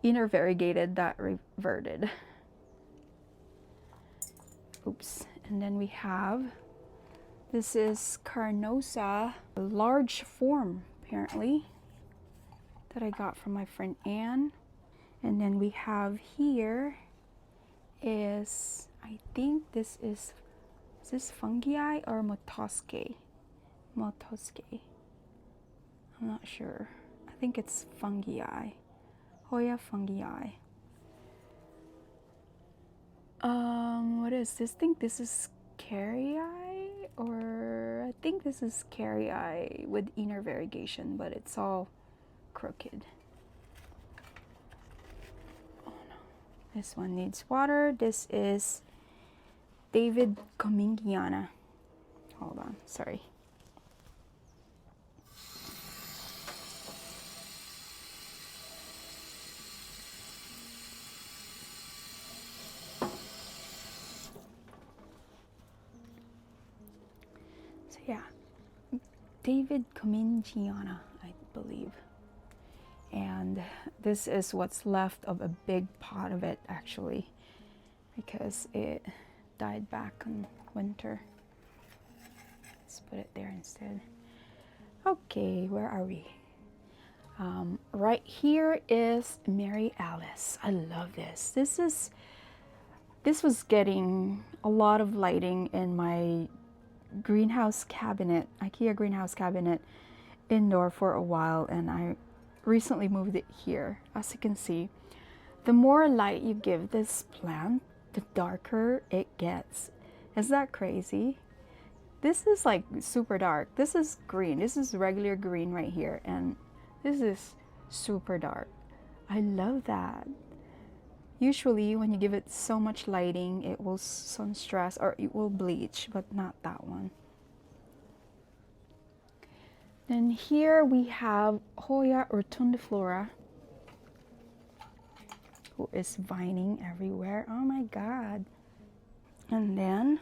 inner variegated that reverted. Oops. And then we have, this is Carnosa, a large form apparently, that I got from my friend Anne. And then we have here is, I think this is this fungi or motoske? Motoske. I'm not sure. I think it's fungi. Hoya fungi. What is this? I think this is carii, or I think this is carii with inner variegation, but it's all crooked. Oh no. This one needs water. This is David Comingiana. Hold on, sorry. So yeah, David Comingiana, I believe. And this is what's left of a big pot of it actually, because it died back in winter. Let's put it there instead. Okay, where are we? Right here is Mary Alice. I love this. This was getting a lot of lighting in my greenhouse cabinet, IKEA greenhouse cabinet indoor for a while, and I recently moved it here. As you can see, the more light you give this plant, the darker it gets. Is that crazy? This is like super dark. This is green. This is regular green right here, and this is super dark. I love that. Usually when you give it so much lighting, it will sun stress or it will bleach, but not that one. Then here we have Hoya rotundiflora, who is vining everywhere. Oh my god. And then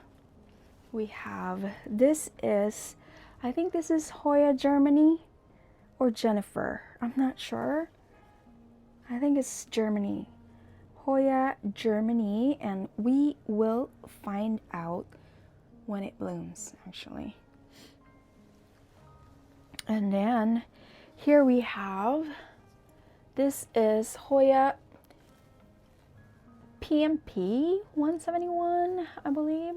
we have, this is, I think this is Hoya Germany or Jennifer. I'm not sure. I think it's Germany. Hoya Germany, and we will find out when it blooms actually. And then here we have, this is Hoya PMP 171, I believe.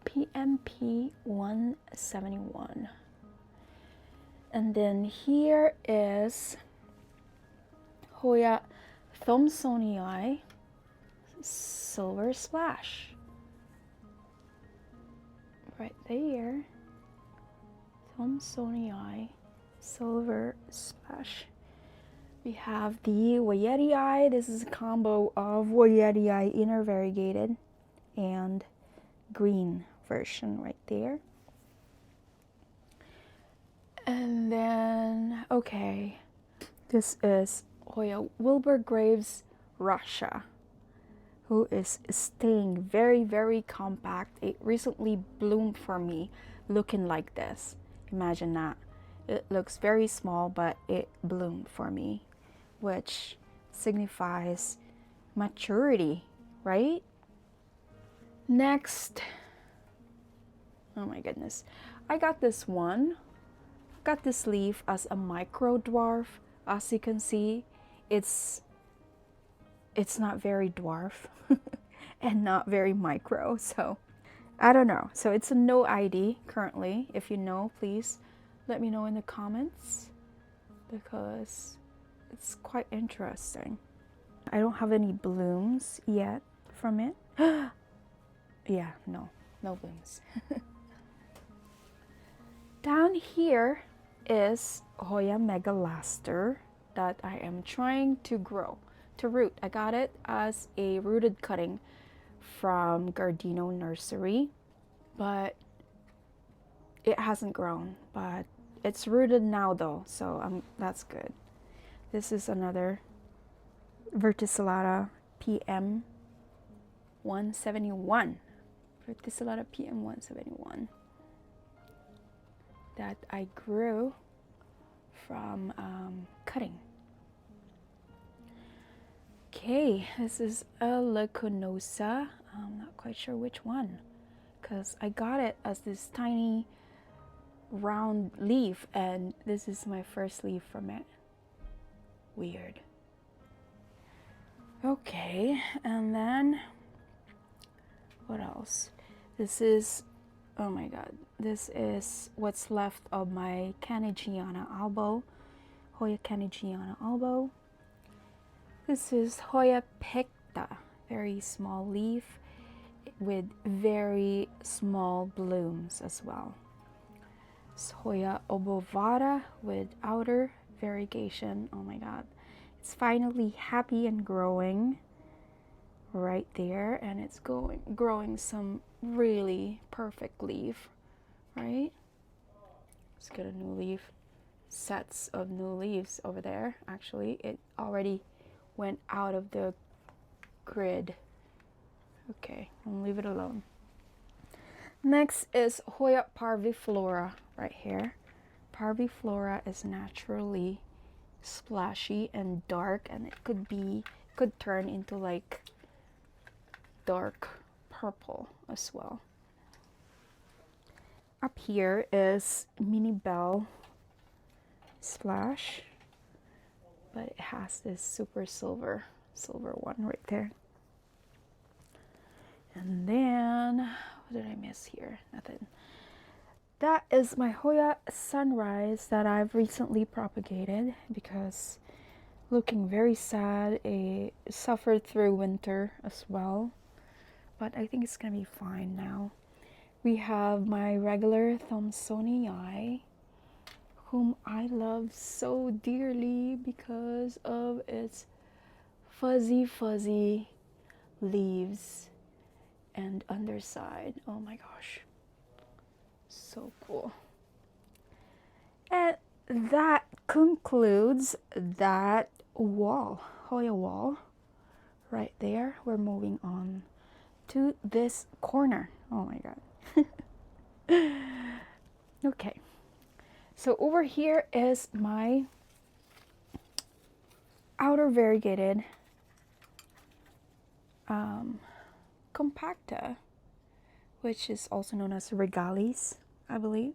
PMP 171. And then here is Hoya Thomsonii Silver Splash. Right there. Thomsonii Silver Splash. We have the Variegated. This is a combo of Variegated inner variegated and green version right there. And then, okay, this is Hoya Wilbur Graves Russia, who is staying very, very compact. It recently bloomed for me looking like this. Imagine that. It looks very small, but it bloomed for me, which signifies maturity, right? Next, oh my goodness, I got this one. Got this leaf as a micro dwarf. As you can see, it's not very dwarf and not very micro, so I don't know. So it's a no ID currently. If you know, please let me know in the comments, because it's quite interesting. I don't have any blooms yet from it. Yeah, no blooms. Down here is Hoya megalaster that I am trying to grow, to root. I got it as a rooted cutting from Gardino Nursery, but it hasn't grown, but it's rooted now though, so that's good. This is another Verticillata PM 171. Verticillata PM 171 that I grew from cutting. Okay, this is a Lacunosa. I'm not quite sure which one, because I got it as this tiny round leaf, and this is my first leaf from it. Weird. Okay, and then what else? This is, oh my god, this is what's left of my Canigiana albo, Hoya Canigiana albo. This is Hoya picta, very small leaf with very small blooms as well. It's Hoya obovata with outer variegation. Oh my god, it's finally happy and growing right there, and it's growing some really perfect leaf, right? Let's get a new leaf, sets of new leaves over there. Actually, it already went out of the grid. Okay, I'll leave it alone. Next is Hoya parviflora right here. Parviflora is naturally splashy and dark, and it could turn into like dark purple as well. Up here is Mini Bell Splash, but it has this super silver one right there. And then what did I miss here? Nothing. That is my Hoya Sunrise that I've recently propagated, because looking very sad. It suffered through winter as well, but I think it's gonna be fine now. We have my regular Thomsonii, whom I love so dearly because of its fuzzy leaves and underside. Oh my gosh, so cool. And that concludes that wall, Hoya wall right there. We're moving on to this corner. Oh my god. Okay, so over here is my outer variegated Compacta, which is also known as regalis, I believe.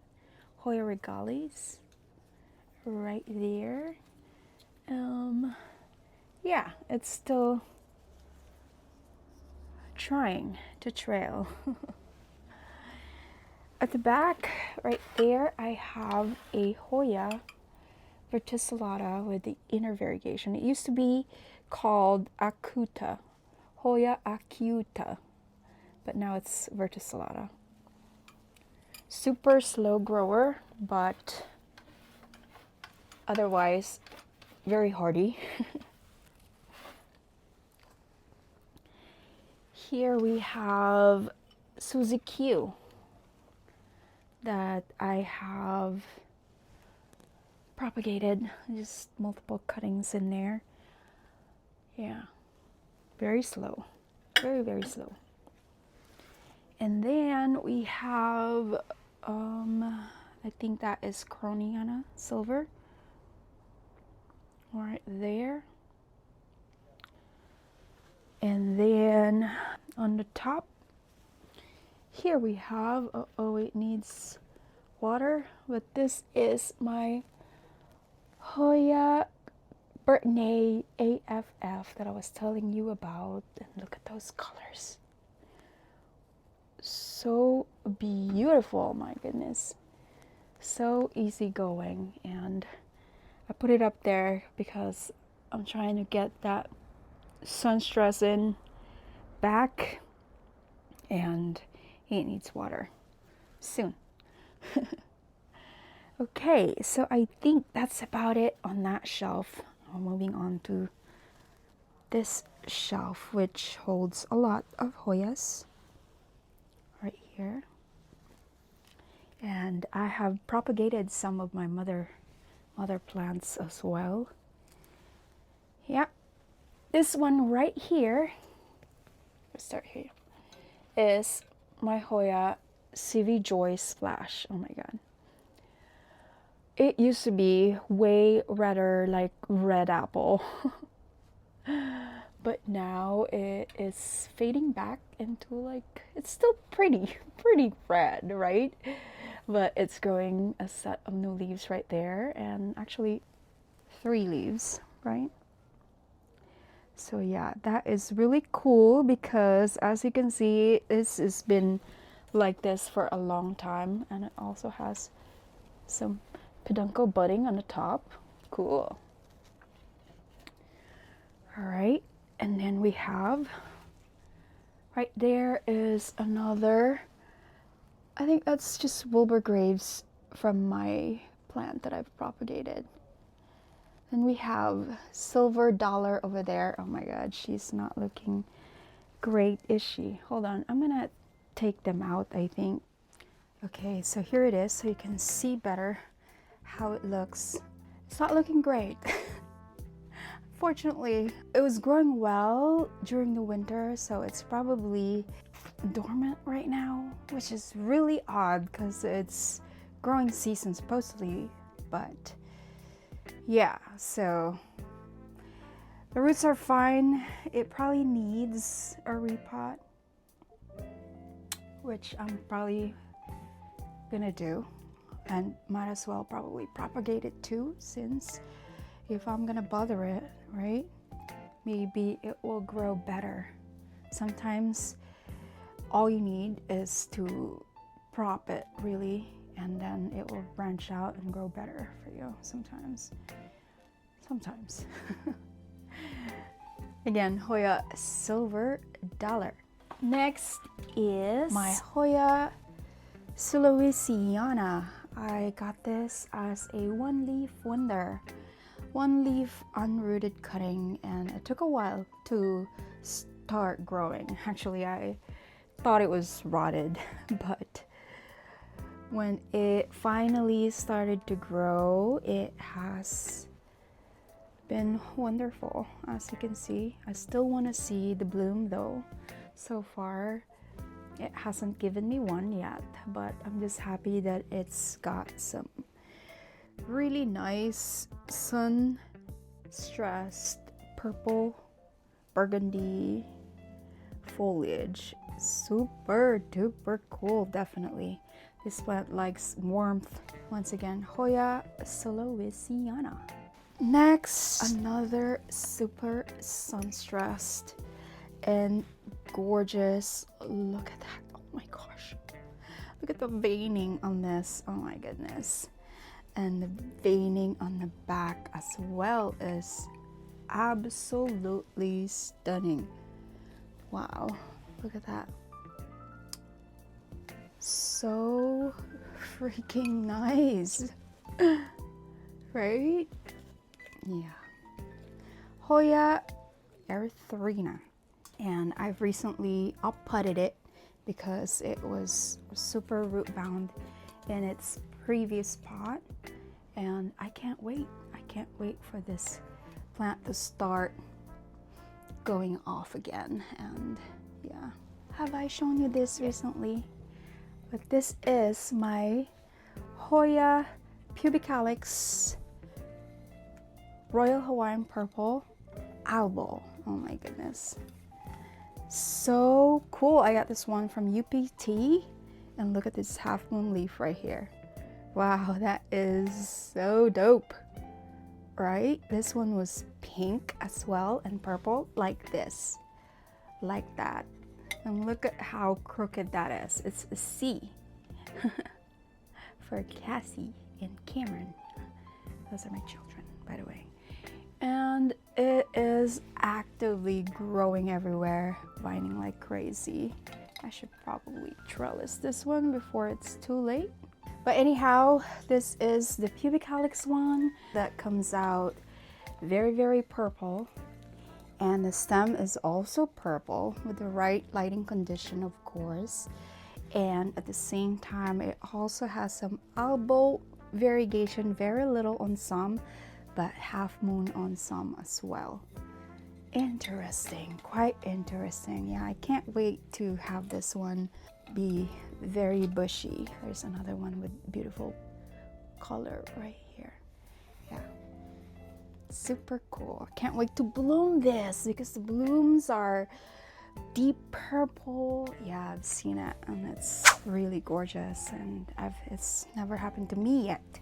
Hoya regalis right there. Yeah, it's still trying to trail. At the back right there I have a Hoya verticillata with the inner variegation. It used to be called acuta, Hoya acuta, but now it's verticillata. Super slow grower, but otherwise very hardy. Here we have Suzy Q that I have propagated, just multiple cuttings in there. Yeah, very slow, very slow. And then we have I think that is Carnosa silver right there. And then on the top here we have, oh it needs water, but this is my Hoya Bertne AF that I was telling you about. And look at those colors, so beautiful, my goodness, so easygoing. And I put it up there because I'm trying to get that sun stress in back, and it needs water soon. Okay, so I think that's about it on that shelf. I'm moving on to this shelf, which holds a lot of Hoyas right here. And I have propagated some of my mother plants as well. Yeah, this one right here, let's start here, is my Hoya CV Joy Splash. Oh my god. It used to be way redder, like red apple. But now it is fading back into, like, it's still pretty red, right? But it's growing a set of new leaves right there, and actually 3 leaves, right? So yeah, that is really cool because as you can see, this has been like this for a long time, and it also has some peduncle budding on the top. Cool. All right, and then we have right there is another, I think that's just Wilbur graves from my plant that I've propagated. Then we have Silver Dollar over there. Oh my god, she's not looking great, is she? Hold on, I'm gonna take them out, I think. Okay, so here it is, so you can see better how it looks. It's not looking great. Fortunately, it was growing well during the winter, so it's probably dormant right now, which is really odd because it's growing season supposedly, but yeah, so the roots are fine. It probably needs a repot, which I'm probably gonna do, and might as well probably propagate it too, since if I'm gonna bother it, right, maybe it will grow better. Sometimes all you need is to prop it, really, and then it will branch out and grow better for you sometimes. Again, Hoya Silver Dollar. Next is my Hoya Sulawesiana. I got this as a 1-leaf wonder one leaf unrooted cutting, and it took a while to start growing. Actually, I thought it was rotted, but when it finally started to grow, it has been wonderful. As you can see, I still want to see the bloom though. So far it hasn't given me one yet, but I'm just happy that it's got some really nice sun stressed purple burgundy foliage. Super duper cool. Definitely this plant likes warmth. Once again, Hoya solowisiana. Next, another super sun stressed and gorgeous. Look at that. Oh my gosh, look at the veining on this. Oh my goodness. And the veining on the back as well is absolutely stunning. Wow, look at that. So freaking nice. Right? Yeah. Hoya erythrina. And I've recently up-potted it because it was super root bound in its previous pot, and I can't wait for this plant to start going off again. And yeah, have I shown you this recently? But this is my Hoya Pubicalyx Royal Hawaiian Purple albo. Oh my goodness, so cool. I got this one from UPT, and look at this half moon leaf right here. Wow, that is so dope, right? This one was pink as well and purple, like this, like that. And look at how crooked that is. It's a C for Cassie and Cameron. Those are my children, by the way. And it is actively growing everywhere, vining like crazy. I should probably trellis this one before it's too late. But anyhow, this is the Pubicalyx one that comes out very, very purple. And the stem is also purple with the right lighting condition, of course. And at the same time, it also has some albo variegation, very little on some, but half moon on some as well. Interesting, quite interesting. Yeah, I can't wait to have this one be very bushy. There's another one with beautiful color right here. Yeah, super cool. I can't wait to bloom this because the blooms are deep purple. Yeah, I've seen it and it's really gorgeous, and it's never happened to me yet.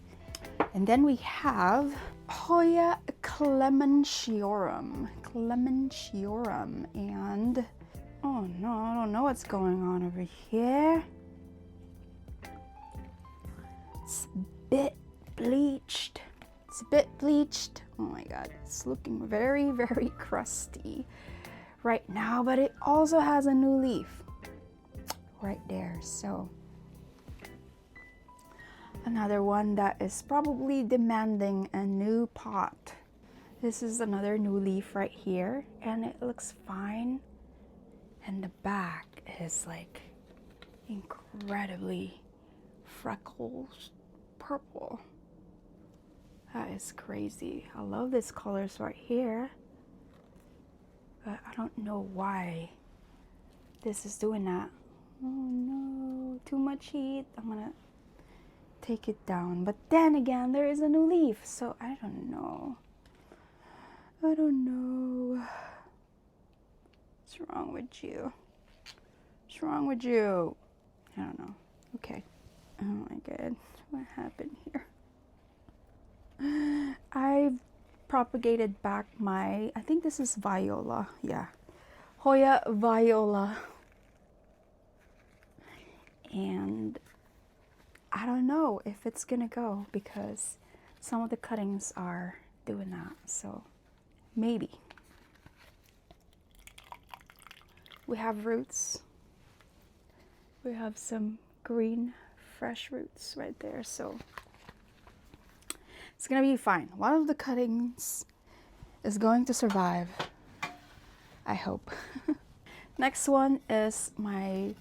And then we have Hoya clementiorum, and oh no, I don't know what's going on over here. It's a bit bleached. It's a bit bleached. Oh my god, it's looking very, very crusty right now, but it also has a new leaf right there. So another one that is probably demanding a new pot. This is another new leaf right here, and it looks fine. And the back is like incredibly freckles purple. That is crazy. I love these colors right here, but I don't know why this is doing that. Oh no, too much heat. I'm gonna take it down. But then again, there is a new leaf, so I don't know. I don't know. What's wrong with you? What's wrong with you? I don't know. Okay. Oh my god. What happened here? I've propagated back my, I think this is viola. Yeah. Hoya viola. And I don't know if it's gonna go because some of the cuttings are doing that. So maybe. We have roots. We have some green, fresh roots right there. So It's gonna be fine. One of the cuttings is going to survive, I hope. Next one is my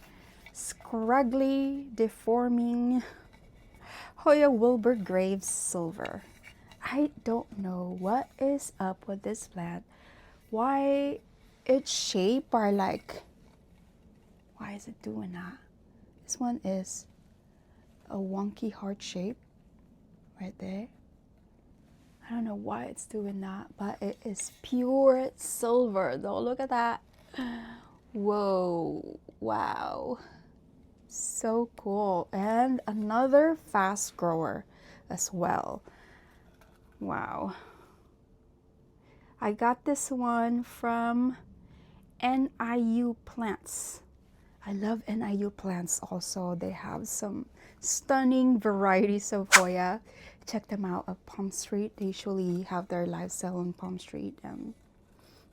scraggly, deforming Hoya Wilbur Graves Silver. I don't know what is up with this plant. Why its shape are like, why is it doing that? This one is a wonky heart shape right there. I don't know why it's doing that, but it is pure silver though. Look at that. Whoa, wow. So cool. And another fast grower as well. Wow. I got this one from NIU Plants. I love NIU Plants also. They have some stunning varieties of Hoya. Check them out at Palm Street. They usually have their live sale on Palm Street.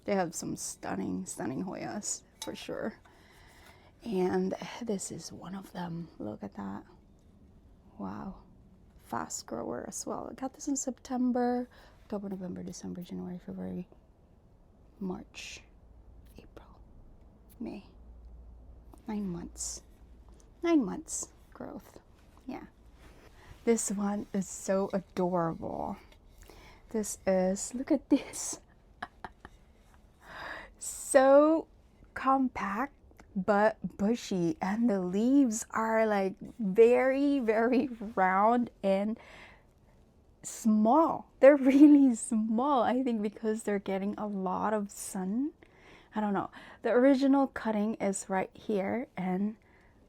They have some stunning Hoyas for sure. And this is one of them. Look at that. Wow. Fast grower as well. I got this in September, October, November, December, January, February, March, April, May. 9 months. 9 months growth. Yeah. This one is so adorable. This is, look at this. So compact but bushy, and the leaves are like very, very round and small. They're really small, I think, because they're getting a lot of sun. I don't know. The original cutting is right here, and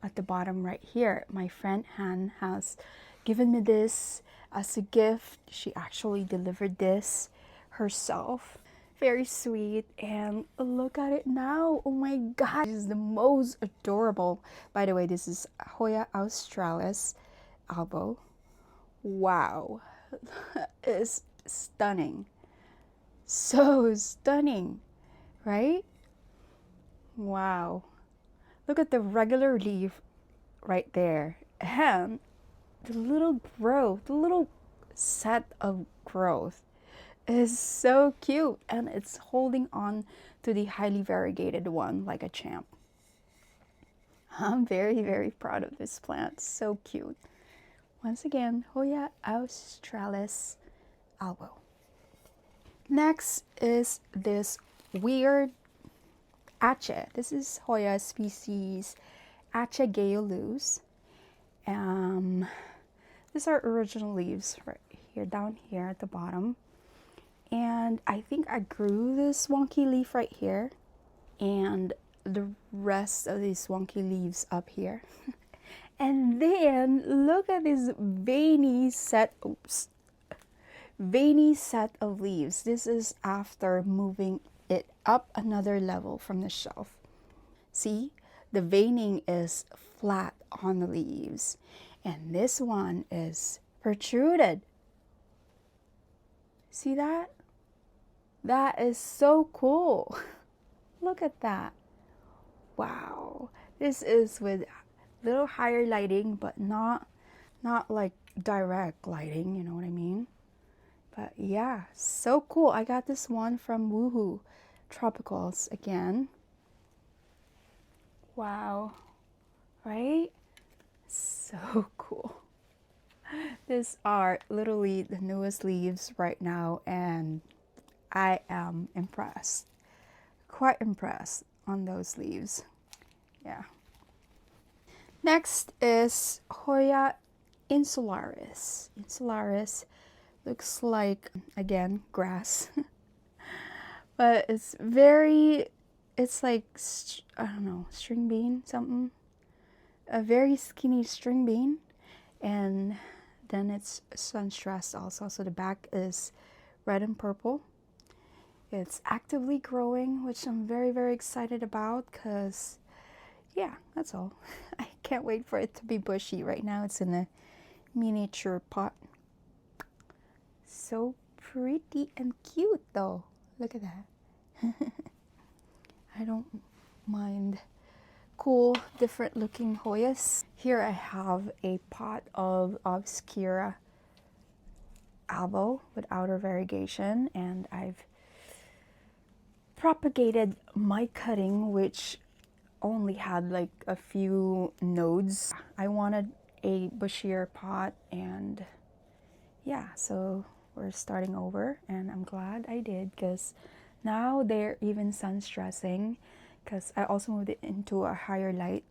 at the bottom right here, my friend Han has given me this as a gift. She actually delivered this herself. Very sweet, and look at it now. Oh my god, this is the most adorable. By the way, this is Hoya Australis albo. Wow. It's stunning. So stunning, right? Wow. Look at the regular leaf right there. And the little growth, the little set of growth is so cute, and it's holding on to the highly variegated one like a champ. I'm very, very proud of this plant. So cute. Once again, Hoya Australis albo. Next is this weird Ache. This is Hoya species Achegeolus. These are original leaves right here, down here at the bottom. And I think I grew this wonky leaf right here, and the rest of these wonky leaves up here. And then look at this veiny set of leaves. This is after moving it up another level from the shelf. See, the veining is flat on the leaves, and this one is protruded. See that? That is so cool. Look at that. Wow. This is with little higher lighting, but not like direct lighting, you know what I mean? But yeah, so cool. I got this one from Woohoo Tropicals again. Wow. Right? So cool. These are literally the newest leaves right now, and I am impressed. Quite impressed on those leaves. Yeah. Next is Hoya insularis. Insularis looks like, again, grass. But it's like, I don't know, string bean, something. A very skinny string bean. And then it's sun stressed also. So the back is red and purple. It's actively growing, which I'm very, very excited about, because yeah, that's all. I can't wait for it to be bushy. Right now it's in a miniature pot. So pretty and cute though. Look at that. I don't mind cool, different looking Hoyas. Here I have a pot of Obscura albo with outer variegation, and I've propagated my cutting, which only had like a few nodes. I wanted a bushier pot, and yeah, so we're starting over, and I'm glad I did, because now they're even sun stressing, because I also moved it into a higher light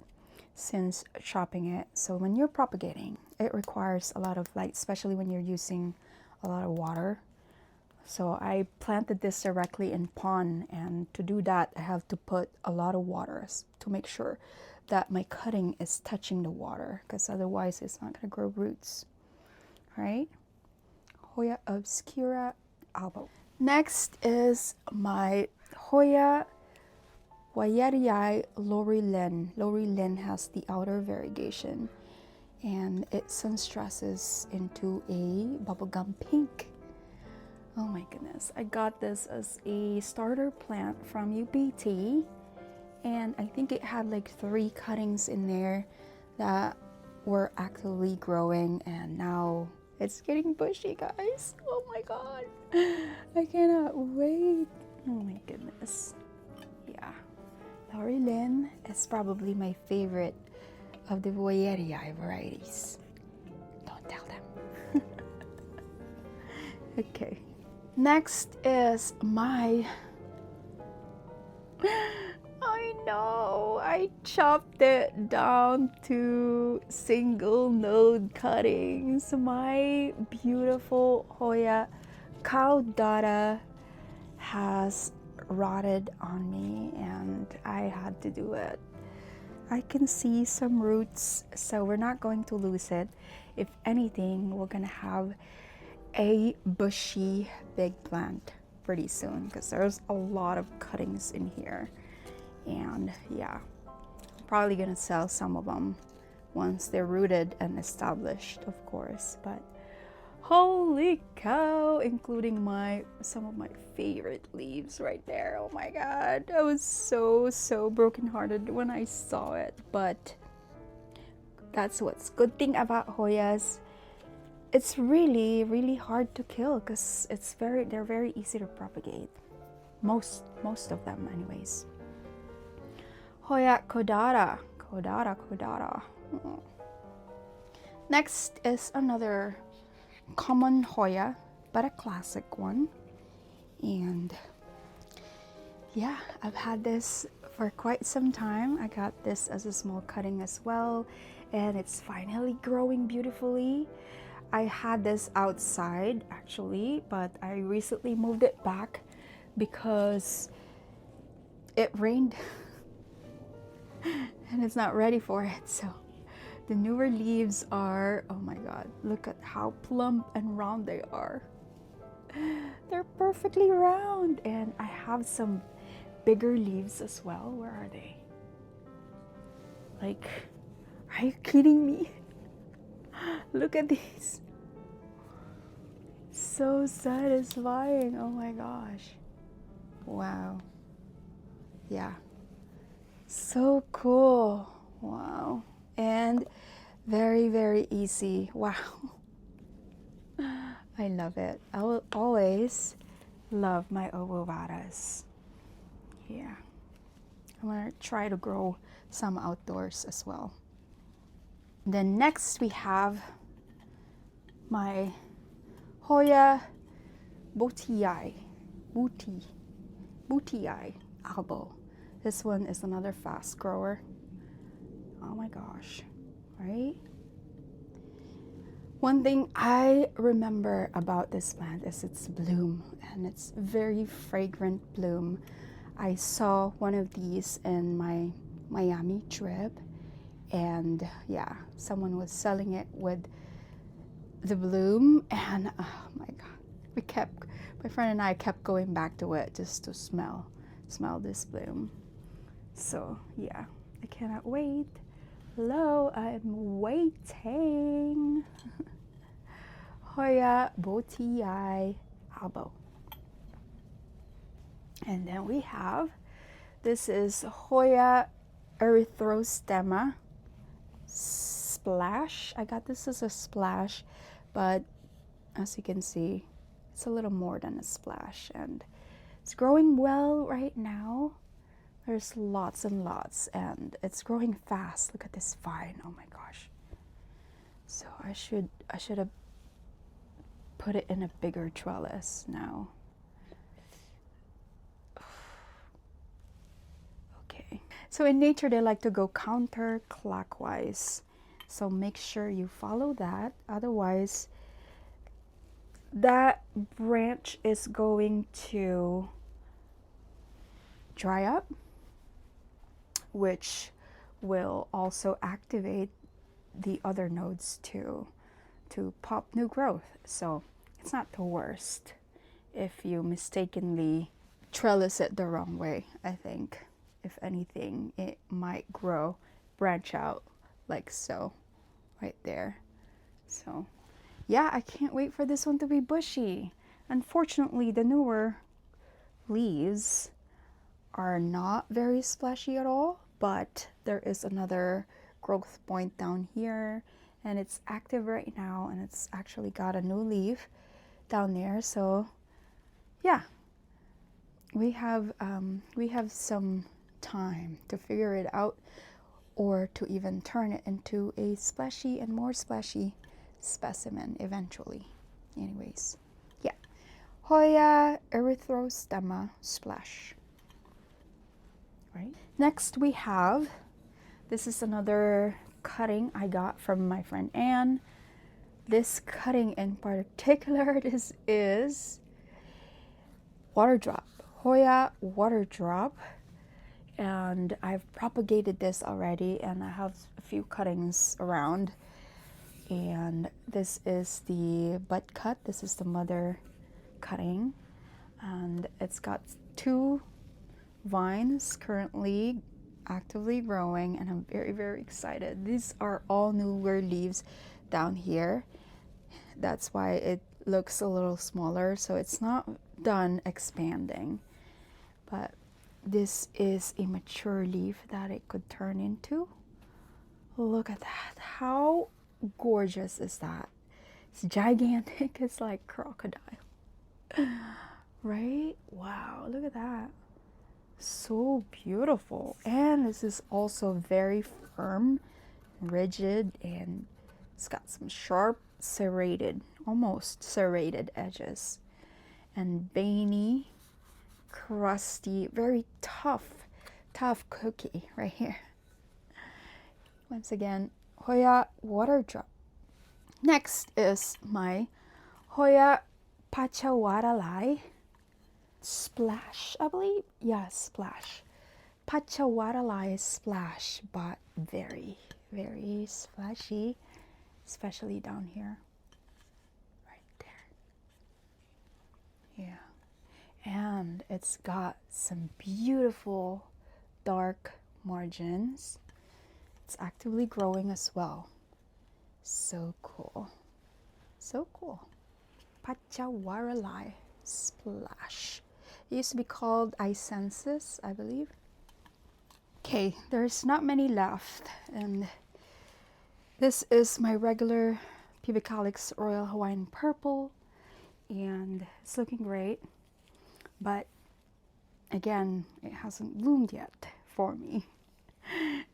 since chopping it. So when you're propagating, it requires a lot of light, especially when you're using a lot of water. So I planted this directly in pond, and to do that I have to put a lot of water to make sure that my cutting is touching the water, because otherwise it's not going to grow roots. All right, Hoya obscura albo. Next is my Hoya Variegated Lori Lynn. Lori Lynn has the outer variegation, and it sun stresses into a bubblegum pink. Oh my goodness, I got this as a starter plant from UBT, and I think it had like 3 cuttings in there that were actively growing, and now it's getting bushy, guys. Oh my god, I cannot wait. Oh my goodness. Yeah, Lori Lynn is probably my favorite of the Variegated varieties. Don't tell them. Okay. Next is my, I know, I chopped it down to single node cuttings. My beautiful Hoya caudata has rotted on me, and I had to do it. I can see some roots, so we're not going to lose it. If anything, we're gonna have a bushy big plant pretty soon, because there's a lot of cuttings in here. And yeah, I'm probably gonna sell some of them once they're rooted and established, of course. But holy cow, including some of my favorite leaves right there. Oh my god, I was so brokenhearted when I saw it. But that's what's good thing about Hoyas. It's really hard to kill, because they're very easy to propagate. Most of them anyways. Hoya caudata. Oh. Next is another common Hoya, but a classic one. And yeah, I've had this for quite some time. I got this as a small cutting as well, and it's finally growing beautifully. I had this outside actually, but I recently moved it back because it rained and it's not ready for it. So the newer leaves are, oh my god, look at how plump and round they are. They're perfectly round, and I have some bigger leaves as well. Where are they? Like, are you kidding me? Look at these. So satisfying. Oh my gosh. Wow. Yeah. So cool. Wow. And very easy. Wow. I love it. I will always love my ovovadas. Yeah. I'm gonna try to grow some outdoors as well. Then next we have my Hoya beauties albo. This one is another fast grower. Oh my gosh, right? One thing I remember about this plant is its bloom, and it's very fragrant bloom. I saw one of these in my Miami trip, and yeah, someone was selling it with the bloom, and oh my god, my friend and I kept going back to it just to smell this bloom. So yeah, I cannot wait. Hello, I'm waiting. Hoya beauties albo. And then we have, this is Hoya erythrostema splash. I got this as a splash, but as you can see, it's a little more than a splash, and it's growing well right now. There's lots and lots, and it's growing fast. Look at this vine. Oh my gosh. So I should have put it in a bigger trellis now. Okay. So in nature, they like to go counterclockwise. So make sure you follow that. Otherwise, that branch is going to dry up, which will also activate the other nodes to pop new growth. So it's not the worst if you mistakenly trellis it the wrong way. I think if anything, it might branch out like so right there. So yeah, I can't wait for this one to be bushy. Unfortunately, the newer leaves are not very splashy at all, but there is another growth point down here, and it's active right now, and it's actually got a new leaf down there. So yeah, we have some time to figure it out, or to even turn it into a splashy and more splashy specimen eventually. Anyways, yeah, Hoya erythrostema splash. Right. Next we have, this is another cutting I got from my friend Anne. This cutting in particular, this is water drop, Hoya water drop, and I've propagated this already, and I have a few cuttings around. And this is the bud cut. This is the mother cutting, and it's got 2 vines currently actively growing, and I'm very, very excited. These are all newer leaves down here. That's why it looks a little smaller, so it's not done expanding. But this is a mature leaf that it could turn into. Look at that. How gorgeous is that? It's gigantic. It's like crocodile. Right? Wow, look at that. So beautiful. And this is also very firm, rigid, and it's got some sharp serrated, almost serrated edges, and veiny, crusty, very tough cookie right here. Once again, Hoya water drop. Next is my Hoya pachawaralai splash, I believe. Yeah, splash. Pachawaralai splash, but very, very splashy, especially down here. Right there. Yeah. And it's got some beautiful dark margins. It's actively growing as well. So cool. So cool. Pachawaralai splash. It used to be called isensis, I believe. Okay, there's not many left, and this is my regular Pubicalyx Royal Hawaiian Purple, and it's looking great, but again, it hasn't bloomed yet for me.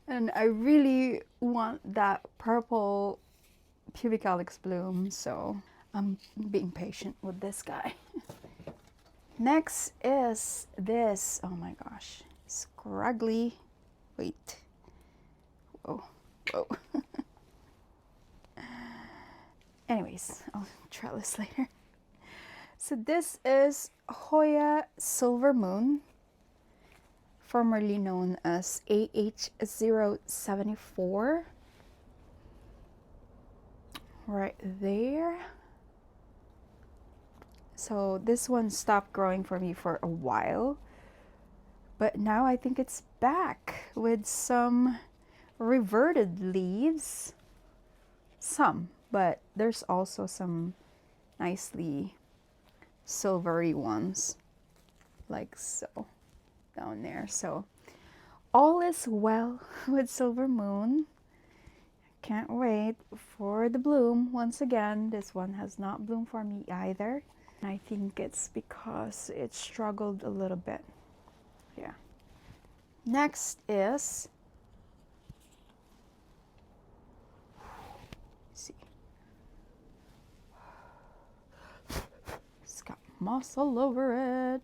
And I really want that purple Pubicalyx bloom, so I'm being patient with this guy. Next is this, oh my gosh, scraggly, wait, whoa. Anyways, I'll trellis later. So this is Hoya Silver Moon, formerly known as AH074. Right there. So this one stopped growing for me for a while, but now I think it's back with some reverted leaves. Some, but there's also some nicely silvery ones, like so, down there. So all is well with Silver Moon. Can't wait for the bloom once again. This one has not bloomed for me either. I think it's because it struggled a little bit. Yeah. Next is, let's see, it's got moss all over it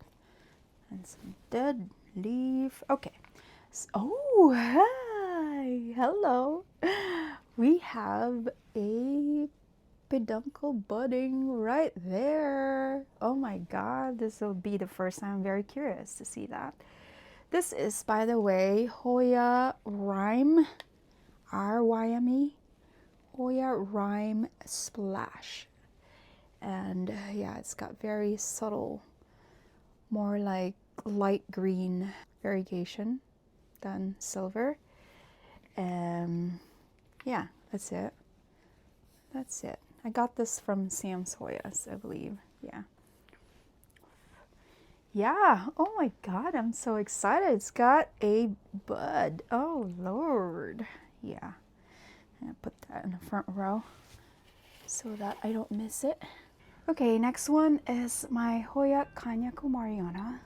and some dead leaf. Okay. Oh, hi, hello. We have a peduncle budding right there. Oh my God, this will be the first time. I'm very curious to see that. This is, by the way, Hoya Rhyme, R-Y-M-E, Hoya Rhyme Splash. And yeah, it's got very subtle, more like light green variegation than silver. Yeah, that's it. That's it. I got this from Sam's Hoyas, I believe. Yeah. Yeah. Oh my God, I'm so excited. It's got a bud. Oh Lord. Yeah. I'm gonna put that in the front row so that I don't miss it. Okay, next one is my Hoya Kanyakumariana.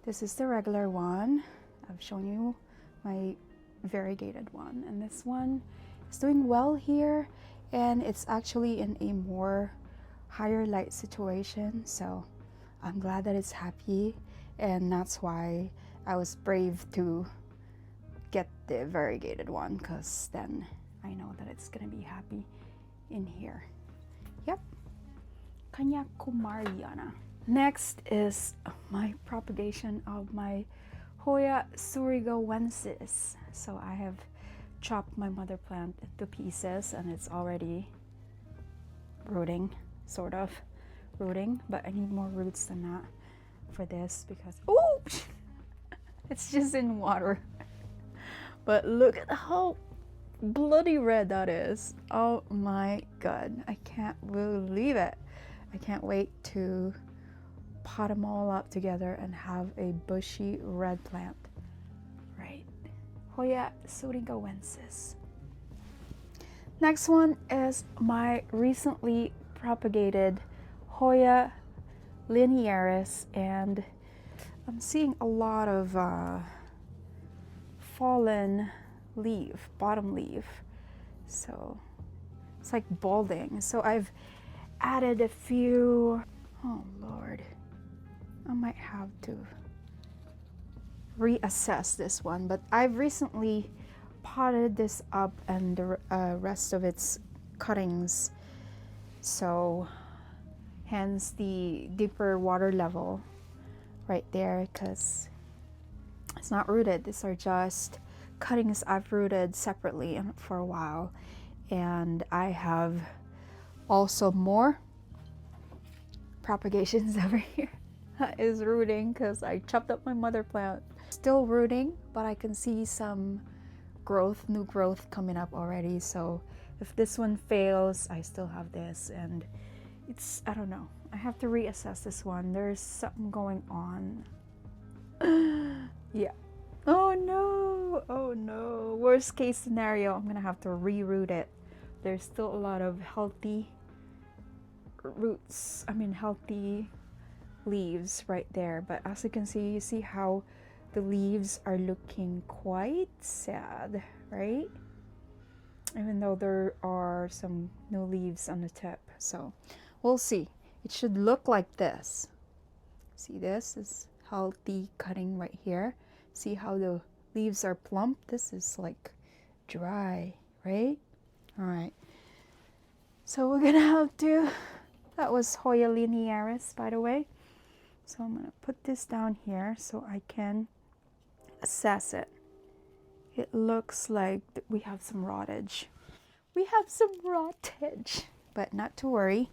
This is the regular one. I've shown you my variegated one, and this one is doing well here, and it's actually in a more higher light situation, so I'm glad that it's happy, and that's why I was brave to get the variegated one, because then I know that it's gonna be happy in here. Yep, Kanyakumariana. Next is my propagation of my Hoya surigauensis. So I have chopped my mother plant into pieces, and it's already rooting, sort of rooting, but I need more roots than that for this because, oh, it's just in water. But look at how bloody red that is. Oh my God, I can't believe it. I can't wait to pot them all up together and have a bushy red plant. Right. Hoya surigauensis. Next one is my recently propagated Hoya linearis, and I'm seeing a lot of fallen leaf, bottom leaf. So it's like balding. So I've added a few, oh Lord, I might have to reassess this one, but I've recently potted this up and the rest of its cuttings, so hence the deeper water level right there, because it's not rooted. These are just cuttings I've rooted separately for a while, and I have also more propagations over here that is rooting because I chopped up my mother plant. Still rooting, but I can see some growth, new growth coming up already. So if this one fails, I still have this, and it's, I don't know, I have to reassess this one. There's something going on. Yeah. Oh no, oh no. Worst case scenario, I'm gonna have to reroot it. There's still a lot of healthy roots, I mean healthy leaves right there, but as you can see, you see how the leaves are looking quite sad, right? Even though there are some new leaves on the tip. So we'll see. It should look like this. See, this is healthy cutting right here. See how the leaves are plump? This is like dry, right? All right. So we're gonna have to, that was Hoya linearis, by the way. So I'm gonna put this down here so I can assess it. It looks like we have some rottage. We have some rottage, but not to worry.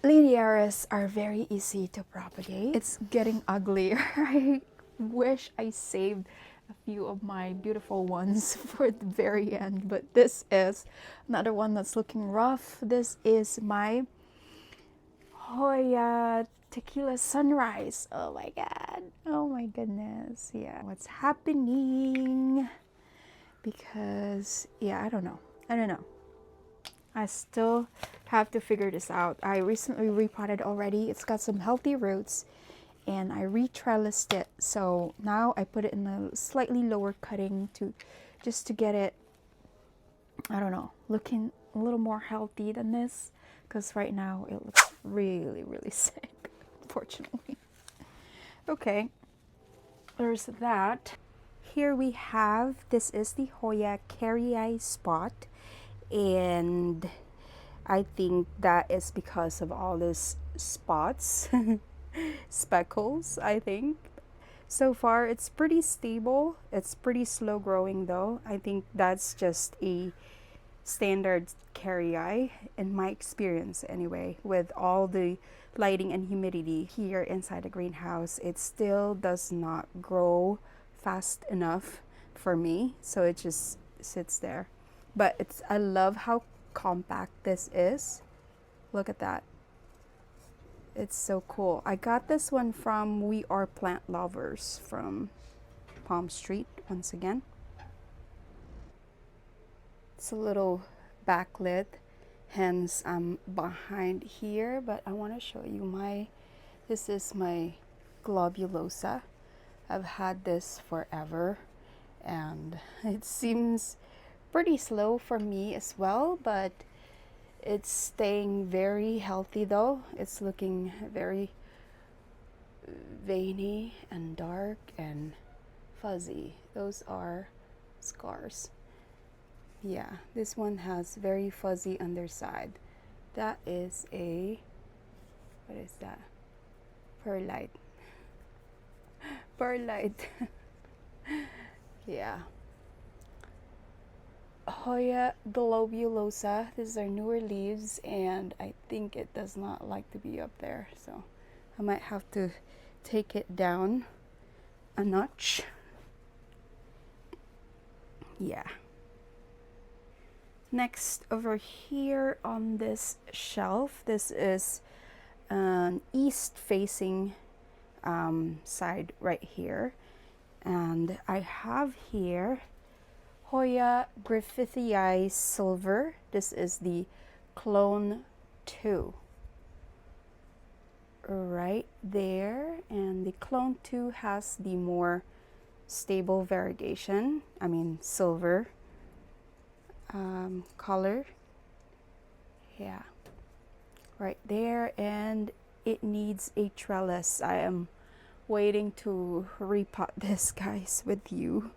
Linearis are very easy to propagate. It's getting uglier. I wish I saved a few of my beautiful ones for the very end, but this is another one that's looking rough. This is my Hoya tequila sunrise. Oh my God, oh my goodness. Yeah, what's happening? because yeah, I don't know. I still have to figure this out. I recently repotted already. It's got some healthy roots, and I re-trellised it. So now I put it in a slightly lower cutting to just to get it, I don't know, looking a little more healthy than this, because right now it looks really, really sick, unfortunately. Okay, there's that. Here we have, this is the Hoya carry spot, and I think that is because of all these spots, speckles, I think. So far, it's pretty stable. It's pretty slow growing though. I think that's just a standard carry in my experience anyway. With all the lighting and humidity here inside the greenhouse, it still does not grow fast enough for me. So it just sits there. But it's, I love how compact this is. Look at that. It's so cool. I got this one from We Are Plant Lovers from Palm Street once again. It's a little backlit, hence I'm behind here, but I want to show you this is my globulosa. I've had this forever, and it seems pretty slow for me as well, but it's staying very healthy though. It's looking very veiny and dark and fuzzy. Those are scars. Yeah, this one has very fuzzy underside. That is a, what is that? Perlite. Perlite. Yeah. Hoya globulosa. These are newer leaves, and I think it does not like to be up there, so I might have to take it down a notch. Yeah. Next, over here on this shelf, this is an east facing side right here, and I have here Hoya griffithii silver. This is the clone 2 right there, and the clone 2 has the more stable variegation, I mean silver color. Yeah, right there, and it needs a trellis. I am waiting to repot this, guys, with you,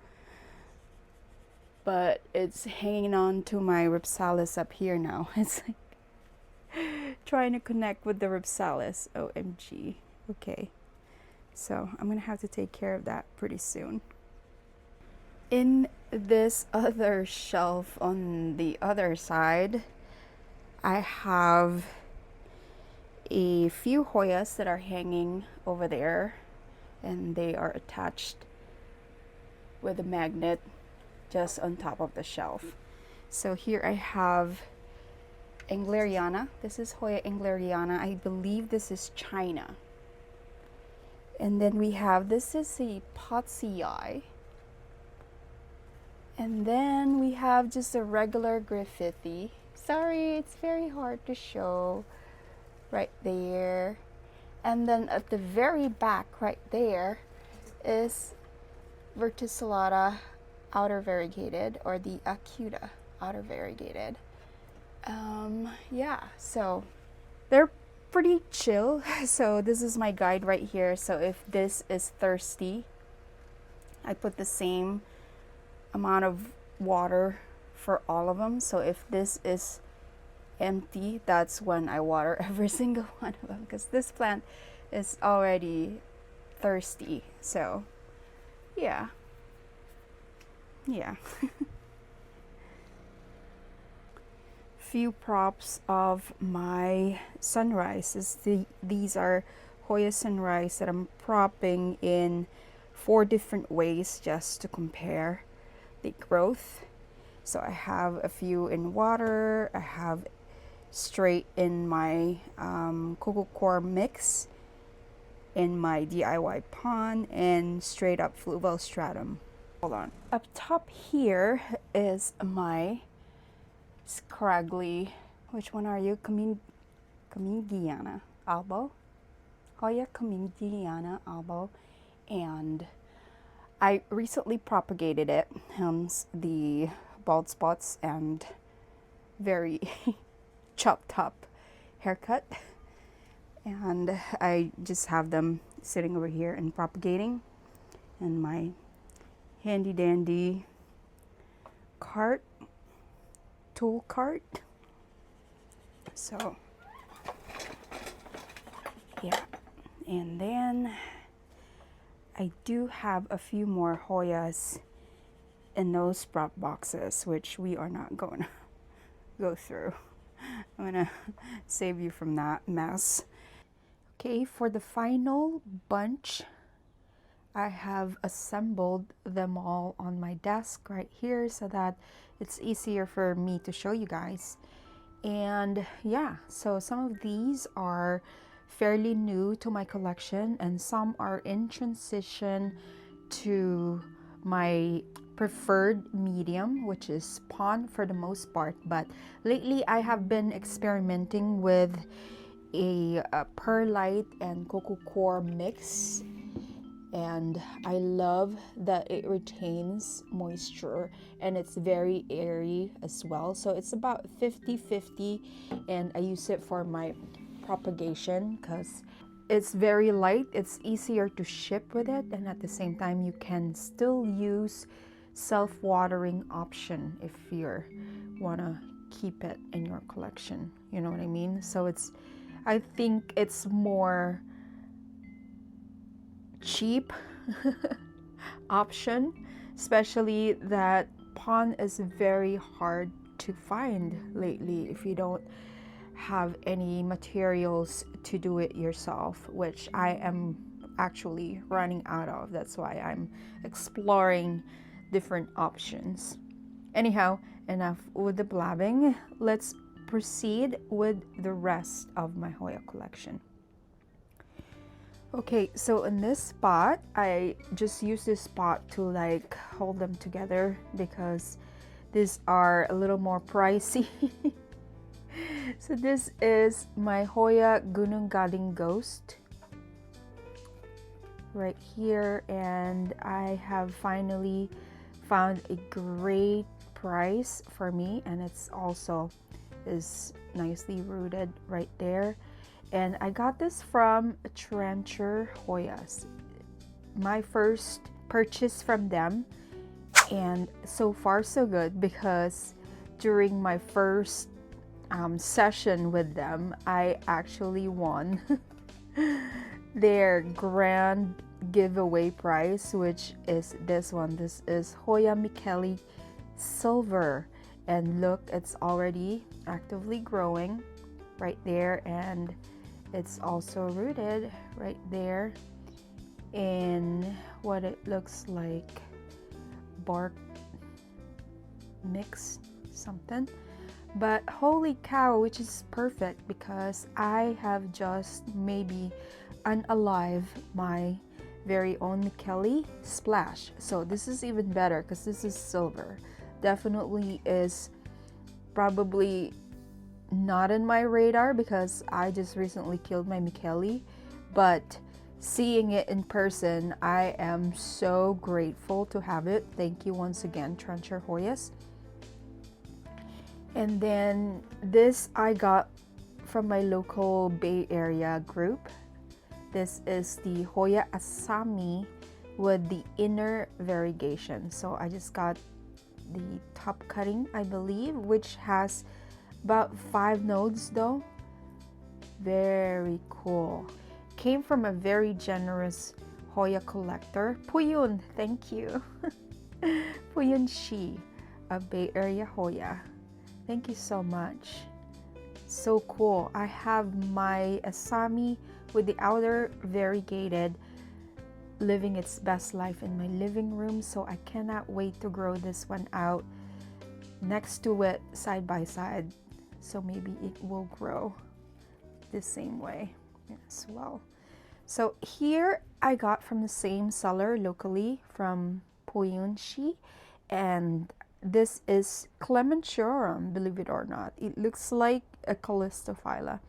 but it's hanging on to my Ripsalis up here now. It's like trying to connect with the Ripsalis. OMG. Okay, so I'm gonna have to take care of that pretty soon. In this other shelf on the other side, I have a few Hoyas that are hanging over there, and they are attached with a magnet just on top of the shelf. So here I have Engleriana. This is Hoya Engleriana. I believe this is China. And then we have, this is a Potsii. And then we have just a regular Griffithy. Sorry, it's very hard to show. Right there. And then at the very back right there is Verticillata outer variegated, or the Acuta outer variegated. Yeah, so they're pretty chill. So this is my guide right here. So if this is thirsty, I put the same amount of water for all of them. So if this is empty, that's when I water every single one of them, because this plant is already thirsty. So yeah. Few props of my sunrise. These are Hoya sunrise that I'm propping in 4 different ways just to compare the growth. So I have a few in water, I have straight in my coco coir mix, in my DIY pond, and straight up fluval stratum. Hold on. Up top here is my scraggly, which one are you? Commingiana albo. Hoya Commingiana albo. And I recently propagated it, hence the bald spots and very chopped up haircut. And I just have them sitting over here and propagating in my handy dandy cart, tool cart. So yeah, and then I do have a few more Hoyas in those prop boxes, which we are not going to go through. I'm going to save you from that mess. Okay, for the final bunch, I have assembled them all on my desk right here so that it's easier for me to show you guys. And yeah, so some of these are fairly new to my collection and some are in transition to my preferred medium, which is pond for the most part. But lately I have been experimenting with a perlite and cocoa core mix, and I love that it retains moisture and it's very airy as well. So it's about 50-50, and I use it for my propagation because it's very light, it's easier to ship with it, and at the same time you can still use self-watering option if you want to keep it in your collection, you know what I mean? So it's, I think it's more cheap option, especially that pond is very hard to find lately if you don't have any materials to do it yourself, which I am actually running out of. That's why I'm exploring different options. Anyhow, enough with the blabbing. Let's proceed with the rest of my Hoya collection. Okay, so in this spot, I just use this spot to like hold them together because these are a little more pricey. So this is my Hoya Gunung Gading Ghost right here, and I have finally found a great price for me, and it's also is nicely rooted right there. And I got this from Trencher Hoyas, my first purchase from them, and so far so good because during my first session with them, I actually won their grand giveaway prize, which is this one. This is Hoya Micheli Silver, and look, it's already actively growing right there, and it's also rooted right there in what it looks like bark mix something. But holy cow, which is perfect because I have just maybe unalive my very own Micheli Splash. So this is even better because this is silver. Definitely is probably not in my radar because I just recently killed my Micheli, but seeing it in person, I am so grateful to have it. Thank you once again, Trencher Hoyas. And then this I got from my local Bay Area group. This is the Hoya Asami with the inner variegation. So I just got the top cutting, I believe, which has about 5 nodes though. Very cool. Came from a very generous Hoya collector. Puyun, thank you. Puyun Shi of Bay Area Hoya. Thank you so much. So cool. I have my Asami with the outer variegated living its best life in my living room, so I cannot wait to grow this one out next to it side by side, so maybe it will grow the same way as well. So here I got from the same seller locally from Puyiunchi, and this is Clementiorum, believe it or not. It looks like a Callistophylla,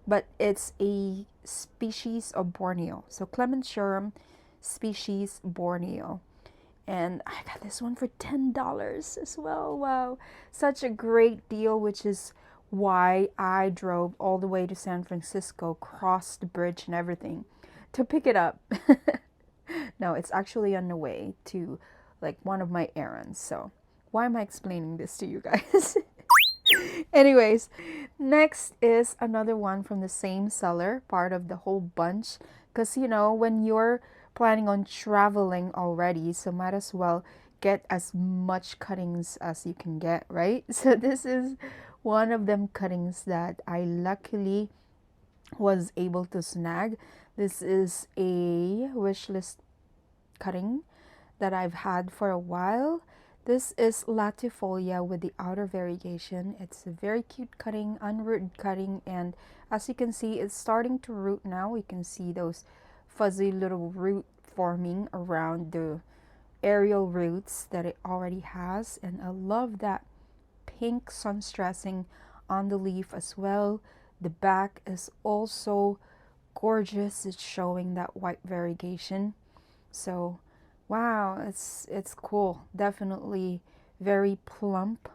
but it's a species of Borneo. So Clementiorum species Borneo. And I got this one for $10 as well. Wow, such a great deal, which is why I drove all the way to San Francisco, crossed the bridge and everything to pick it up. No, it's actually on the way to like one of my errands. So why am I explaining this to you guys? Anyways, next is another one from the same seller, part of the whole bunch. Because, you know, when you're planning on traveling already, so might as well get as much cuttings as you can get, right? So this is one of them cuttings that I luckily was able to snag. This is a wishlist cutting that I've had for a while. This is latifolia with the outer variegation. It's a very cute cutting, unrooted cutting, and as you can see, it's starting to root now. We can see those fuzzy little root forming around the aerial roots that it already has, and I love that pink sun stressing on the leaf as well. The back is also gorgeous. It's showing that white variegation. So wow, it's cool. Definitely very plump.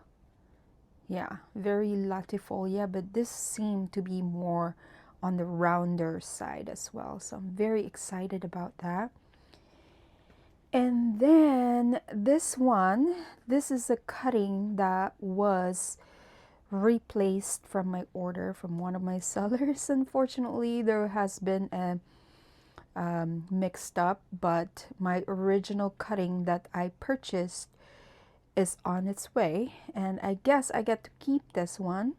Yeah, very latifolia, but this seemed to be more on the rounder side as well. So I'm very excited about that. And then this one, this is a cutting that was replaced from my order from one of my sellers. Unfortunately, there has been a mixed up, but my original cutting that I purchased is on its way, and I guess I get to keep this one.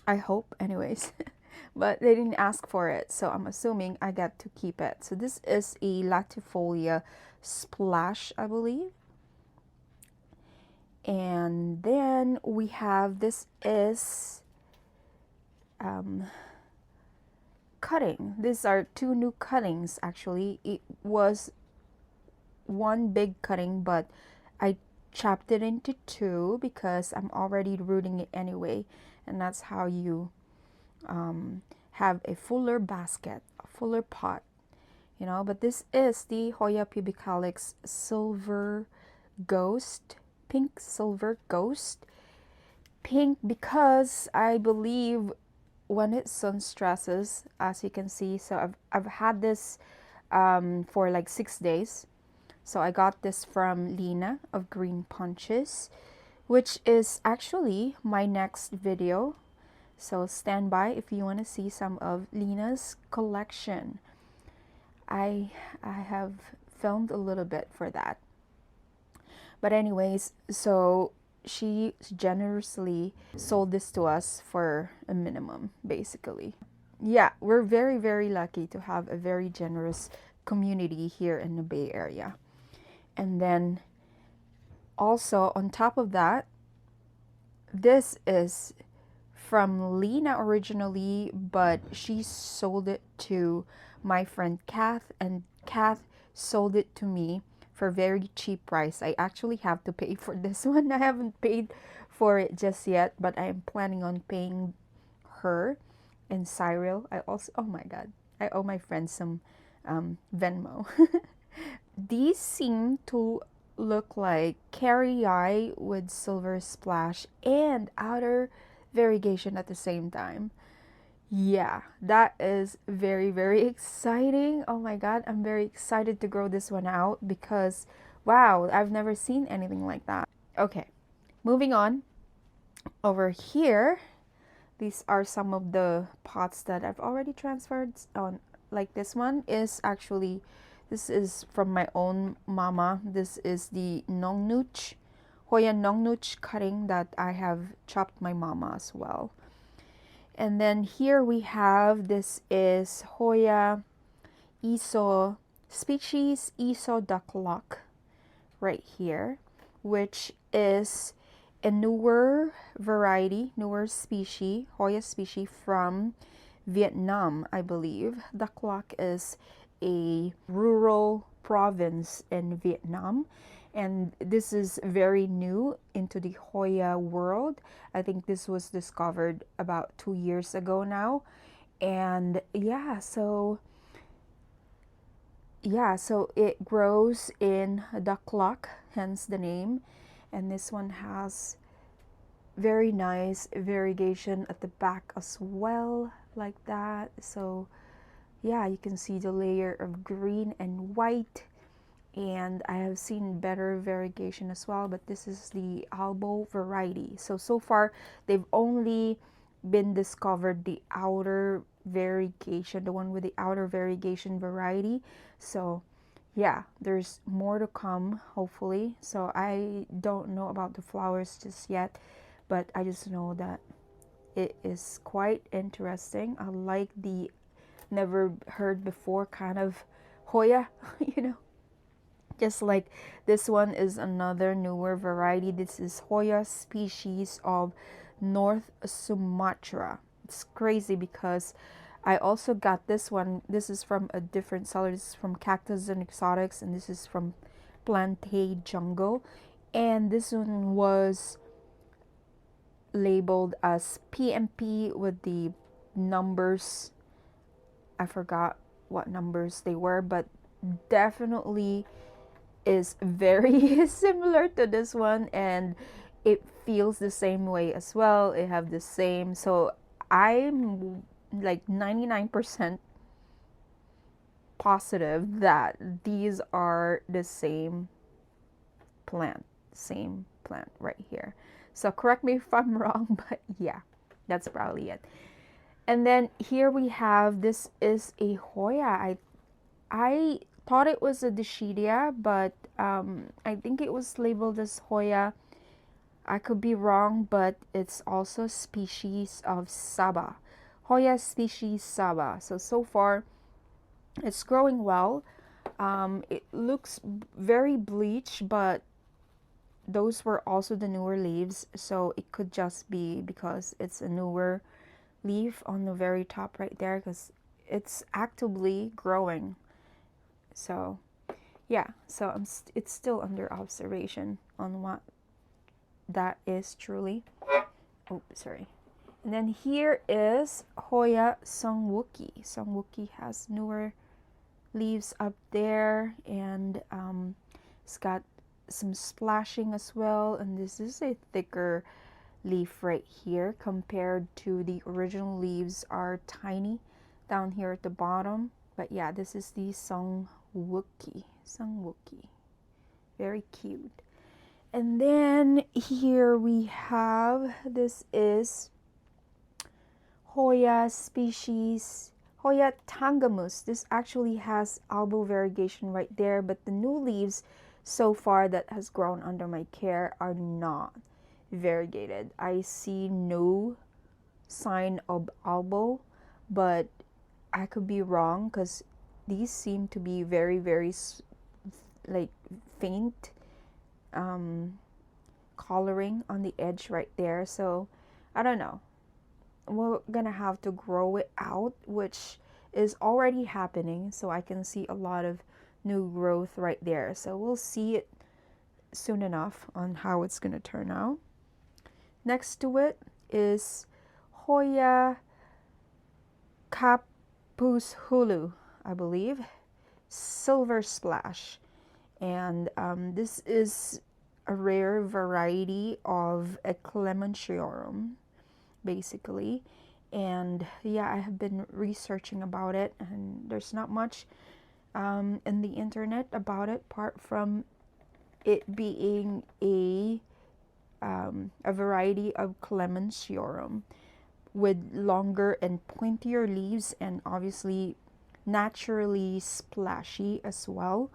I hope, anyways. But they didn't ask for it, so I'm assuming I get to keep it. So this is a latifolia splash, I believe. And then we have, this is cutting. These are two new cuttings actually. It was one big cutting, but I chopped it into two because I'm already rooting it anyway, and that's how you have a fuller basket, a fuller pot, you know. But this is the Hoya Pubicalyx Silver Ghost, pink silver ghost. Pink because I believe when it sun stresses, as you can see, so I've had this for like 6 days. So I got this from Lena of Green Punches, which is actually my next video. So stand by if you want to see some of Lena's collection. I have filmed a little bit for that. But anyways, so she generously sold this to us for a minimum, basically. Yeah, we're very, very lucky to have a very generous community here in the Bay Area. And then also on top of that, this is from Lena originally, but she sold it to my friend Kath, and Kath sold it to me for a very cheap price. I actually have to pay for this one. I haven't paid for it just yet, but I am planning on paying her in Cyril. I also, oh my god, I owe my friend some Venmo. These seem to look like carry eye with silver splash and outer variegation at the same time. Yeah, that is very, very exciting. Oh my god, I'm very excited to grow this one out because wow, I've never seen anything like that. Okay, moving on. Over here, these are some of the pots that I've already transferred on. Like this one is actually, this is from my own mama. This is the Nongnuch, Hoya Nongnuch cutting that I have chopped my mama as well. And then here we have, this is Hoya Iso species, Iso Ducklock right here, which is a newer variety, newer species, Hoya species from Vietnam, I believe. Ducklock is a rural province in Vietnam. And this is very new into the Hoya world. I think this was discovered about 2 years ago now. And so it grows in duckluck, hence the name. And this one has very nice variegation at the back as well, like that. So yeah, you can see the layer of green and white, and I have seen better variegation as well, but this is the albo variety. So far they've only been discovered the outer variegation, the one with the outer variegation variety. So yeah, there's more to come, hopefully. So I don't know about the flowers just yet, but I just know that it is quite interesting. I like the never heard before kind of Hoya, you know. Just like this one is another newer variety. This is Hoya species of North Sumatra. It's crazy because I also got this one. This is from a different seller. This is from Cactus and Exotics, and this is from Plante Jungle. And this one was labeled as PMP with the numbers. I forgot what numbers they were, but definitely is very similar to this one, and it feels the same way as well. It have the same, so I'm like 99% positive that these are the same plant right here. So correct me if I'm wrong, but yeah, that's probably it. And then here we have, this is a Hoya. I thought it was a Dischidia, but I think it was labeled as Hoya. I could be wrong, but it's also species of Saba. Hoya species Saba. So far, it's growing well. It looks very bleached, but those were also the newer leaves, so it could just be because it's a newer leaf on the very top right there, because it's actively growing. So yeah, so it's still under observation on what that is truly. Oh, sorry. And then here is Hoya Songwookie. Songwookie has newer leaves up there, and it's got some splashing as well, and this is a thicker leaf right here compared to the original leaves are tiny down here at the bottom. But yeah, this is the Songwookie. Very cute. And then here we have, this is Hoya species, Hoya tangamus. This actually has albo variegation right there, but the new leaves so far that has grown under my care are not variegated. I see no sign of albo, but I could be wrong because these seem to be very, very like faint coloring on the edge right there. So I don't know. We're gonna have to grow it out, which is already happening, so I can see a lot of new growth right there. So we'll see it soon enough on how it's gonna turn out. Next to it is Hoya Capus Hulu, I believe, Silver Splash. And this is a rare variety of a Clementiorum, basically. And yeah, I have been researching about it, and there's not much in the internet about it apart from it being a variety of Clementiorum with longer and pointier leaves, and obviously naturally splashy as well.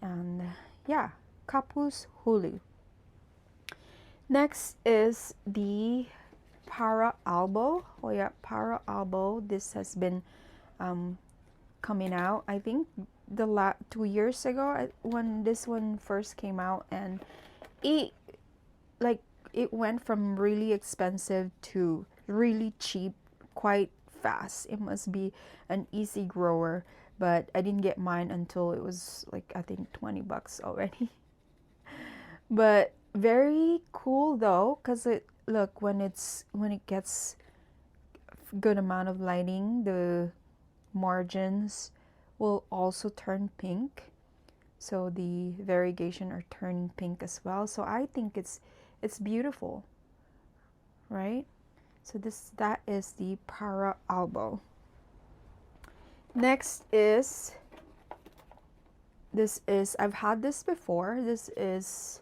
And yeah, Capus Hulu. Next is the Para Albo, Hoya Para Albo. This has been coming out, I think, 2 years ago when this one first came out, and it went from really expensive to really cheap quite fast. It must be an easy grower but I didn't get mine until it was like, I think 20 bucks already. But very cool though, because it, look, when it gets good amount of lighting, the margins will also turn pink. So the variegation are turning pink as well. So I think it's beautiful, right? So that is the para albo. Next is, this is, I've had this before. This is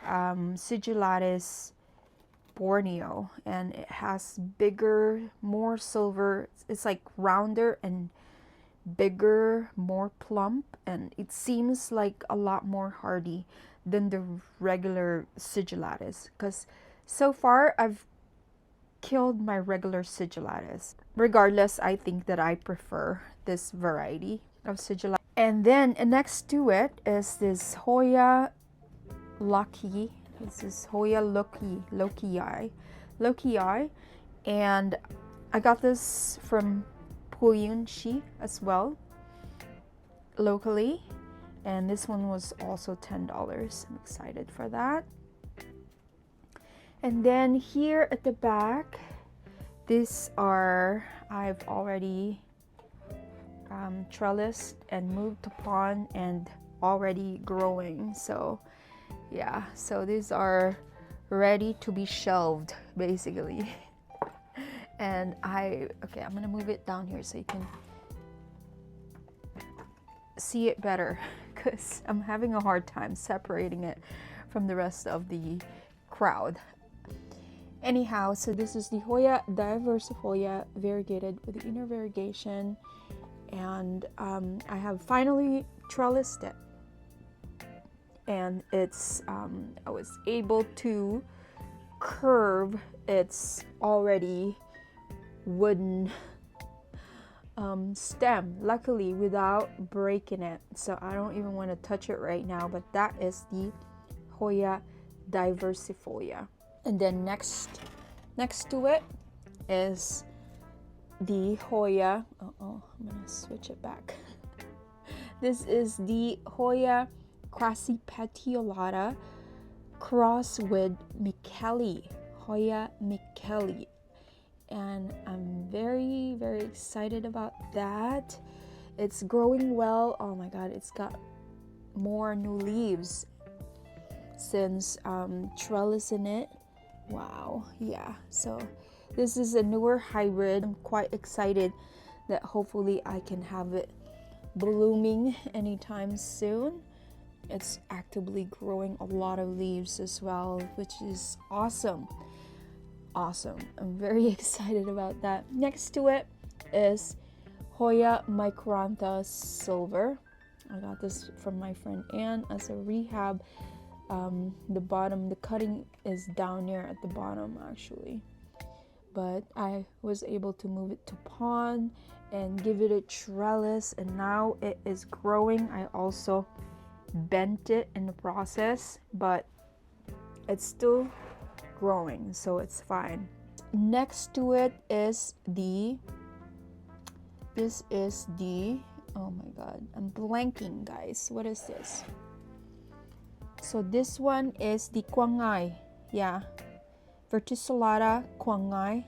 Sigillatus Borneo, and it has bigger, more silver. It's like rounder and bigger, more plump, and it seems like a lot more hardy than the regular Sigillatus, because so far I've killed my regular Sigillatus. Regardless, I think that I prefer this variety of Sigillatus. And then next to it is this Hoya Lucky. This is Hoya Lokii, and I got this from Pubicalyx as well, locally, and this one was also $10. I'm excited for that. And then here at the back, these are, I've already trellised and moved upon and already growing. So yeah, so these are ready to be shelved basically. And okay, I'm gonna move it down here so you can see it better, because I'm having a hard time separating it from the rest of the crowd. Anyhow, so this is the Hoya diversifolia variegated with the inner variegation, and I have finally trellised it, and it's I was able to curve its already wooden stem, luckily, without breaking it. So I don't even want to touch it right now, but that is the Hoya diversifolia. And then next to it is the Hoya, I'm gonna switch it back. This is the Hoya crassipetiolata cross with Micheli, Hoya Micheli. And I'm very, very excited about that. It's growing well. Oh my god, it's got more new leaves since trellising it. Wow, yeah. So this is a newer hybrid. I'm quite excited that hopefully I can have it blooming anytime soon. It's actively growing a lot of leaves as well, which is awesome. Awesome. I'm very excited about that. Next to it is Hoya micrantha silver. I got this from my friend Anne as a rehab. The bottom, the cutting is down here at the bottom actually, but I was able to move it to pond and give it a trellis, and now it is growing. I also bent it in the process, but it's still growing, so it's fine. Next to it is this is the, oh my god, I'm blanking, guys. What is this? So this one is the Quangai, yeah, verticillata Quangai,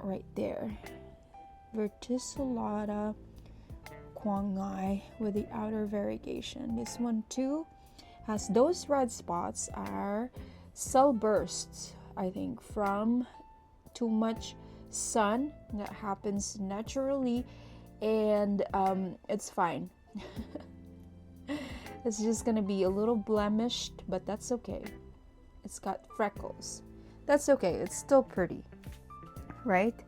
right there, verticillata Quangai with the outer variegation. This one too has those red spots, are cell bursts, I think, from too much sun that happens naturally, and it's fine. It's just gonna be a little blemished, but that's okay. It's got freckles. That's okay, it's still pretty, right?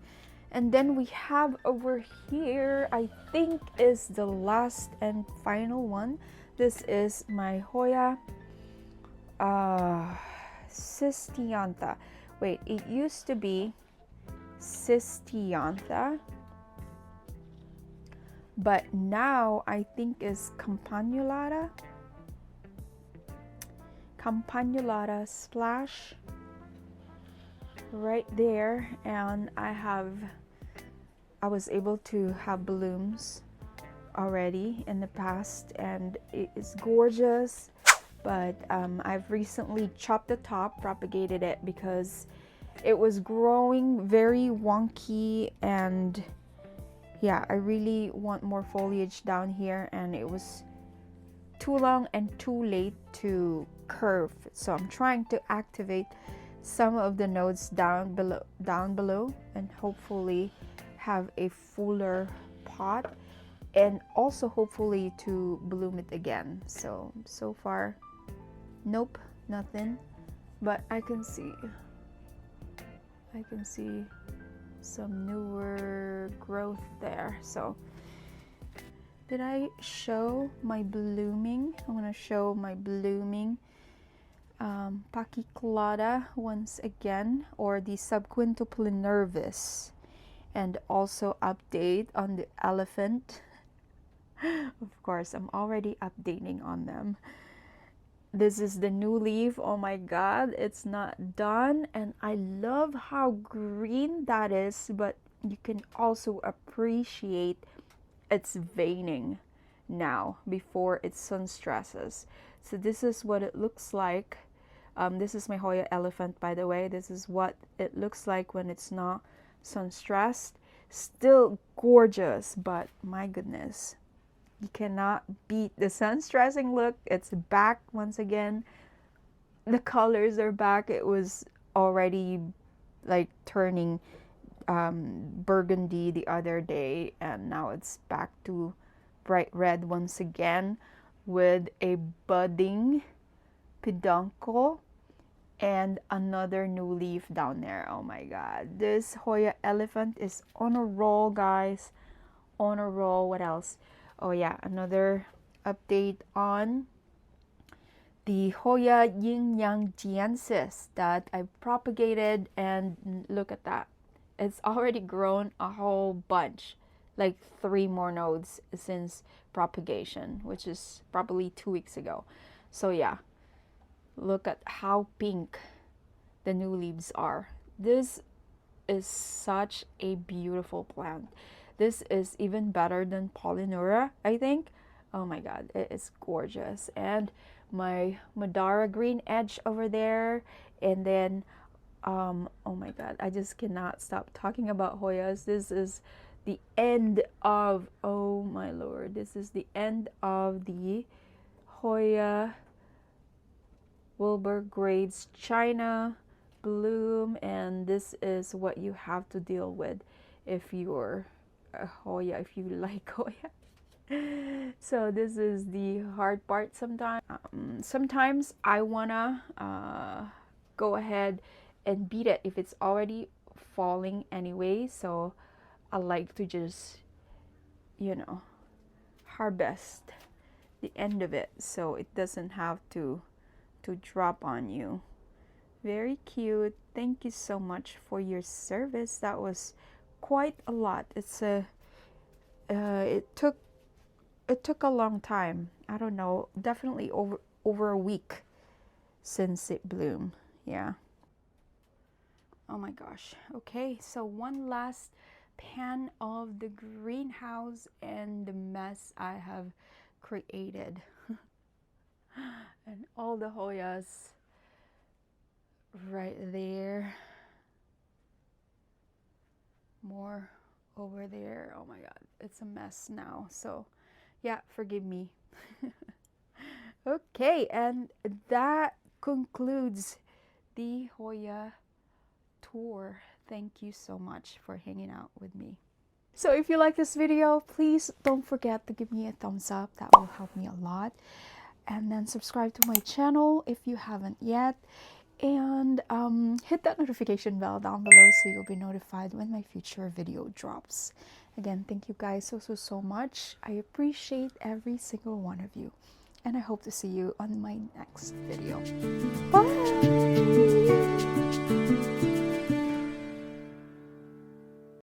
And then we have over here, I think is the last and final one. This is my Hoya cystiantha. Wait, it used to be cystiantha, but now I think is campanulata splash right there. And I have I was able to have blooms already in the past, and it is gorgeous. But I've recently chopped the top, propagated it, because it was growing very wonky, and yeah, I really want more foliage down here, and it was too long and too late to curve. So I'm trying to activate some of the nodes down below and hopefully have a fuller pot, and also hopefully to bloom it again. So far, nope, nothing, but I can see some newer growth there. So did I show my blooming? I'm gonna show my blooming Pachyclada once again, or the subquintuple nervous, and also update on the elephant. Of course, I'm already updating on them. This is the new leaf. Oh my god, it's not done, and I love how green that is, but you can also appreciate its veining now before its sun stresses. So this is what it looks like. This is my Hoya elephant, by the way. This is what it looks like when it's not sun stressed. Still gorgeous, but my goodness, you cannot beat the sun stressing look. It's back once again. The colors are back. It was already like turning burgundy the other day, and now it's back to bright red once again with a budding peduncle and another new leaf down there. Oh my god, this Hoya elephant is on a roll, guys, on a roll. What else? Oh yeah, another update on the Hoya yin yang jiensis that I propagated, and look at that, it's already grown a whole bunch, like 3 more nodes since propagation, which is probably 2 weeks ago. So yeah, look at how pink the new leaves are. This is such a beautiful plant. This is even better than Polinaura, I think. Oh my god, it is gorgeous. And my Madara green edge over there, and then oh my god, I just cannot stop talking about Hoyas. This is the end of, oh my lord, this is the end of the Hoya Wilbur grades China bloom, and this is what you have to deal with if you're a Hoya, if you like Hoya. So this is the hard part sometimes. Sometimes I wanna go ahead and beat it if it's already falling anyway, so I like to just, you know, harvest the end of it so it doesn't have to drop on you. Very cute. Thank you so much for your service. That was quite a lot. It's a it took a long time. I don't know, definitely over a week since it bloomed. Yeah. Oh my gosh. Okay, so one last pan of the greenhouse and the mess I have created. And all the Hoyas right there. More over there. Oh my god, it's a mess now. So yeah, forgive me. Okay, and that concludes the Hoya tour. Thank you so much for hanging out with me. So if you like this video, please don't forget to give me a thumbs up. That will help me a lot. And then subscribe to my channel if you haven't yet. And hit that notification bell down below so you'll be notified when my future video drops. Again, thank you guys so much. I appreciate every single one of you. And I hope to see you on my next video. Bye!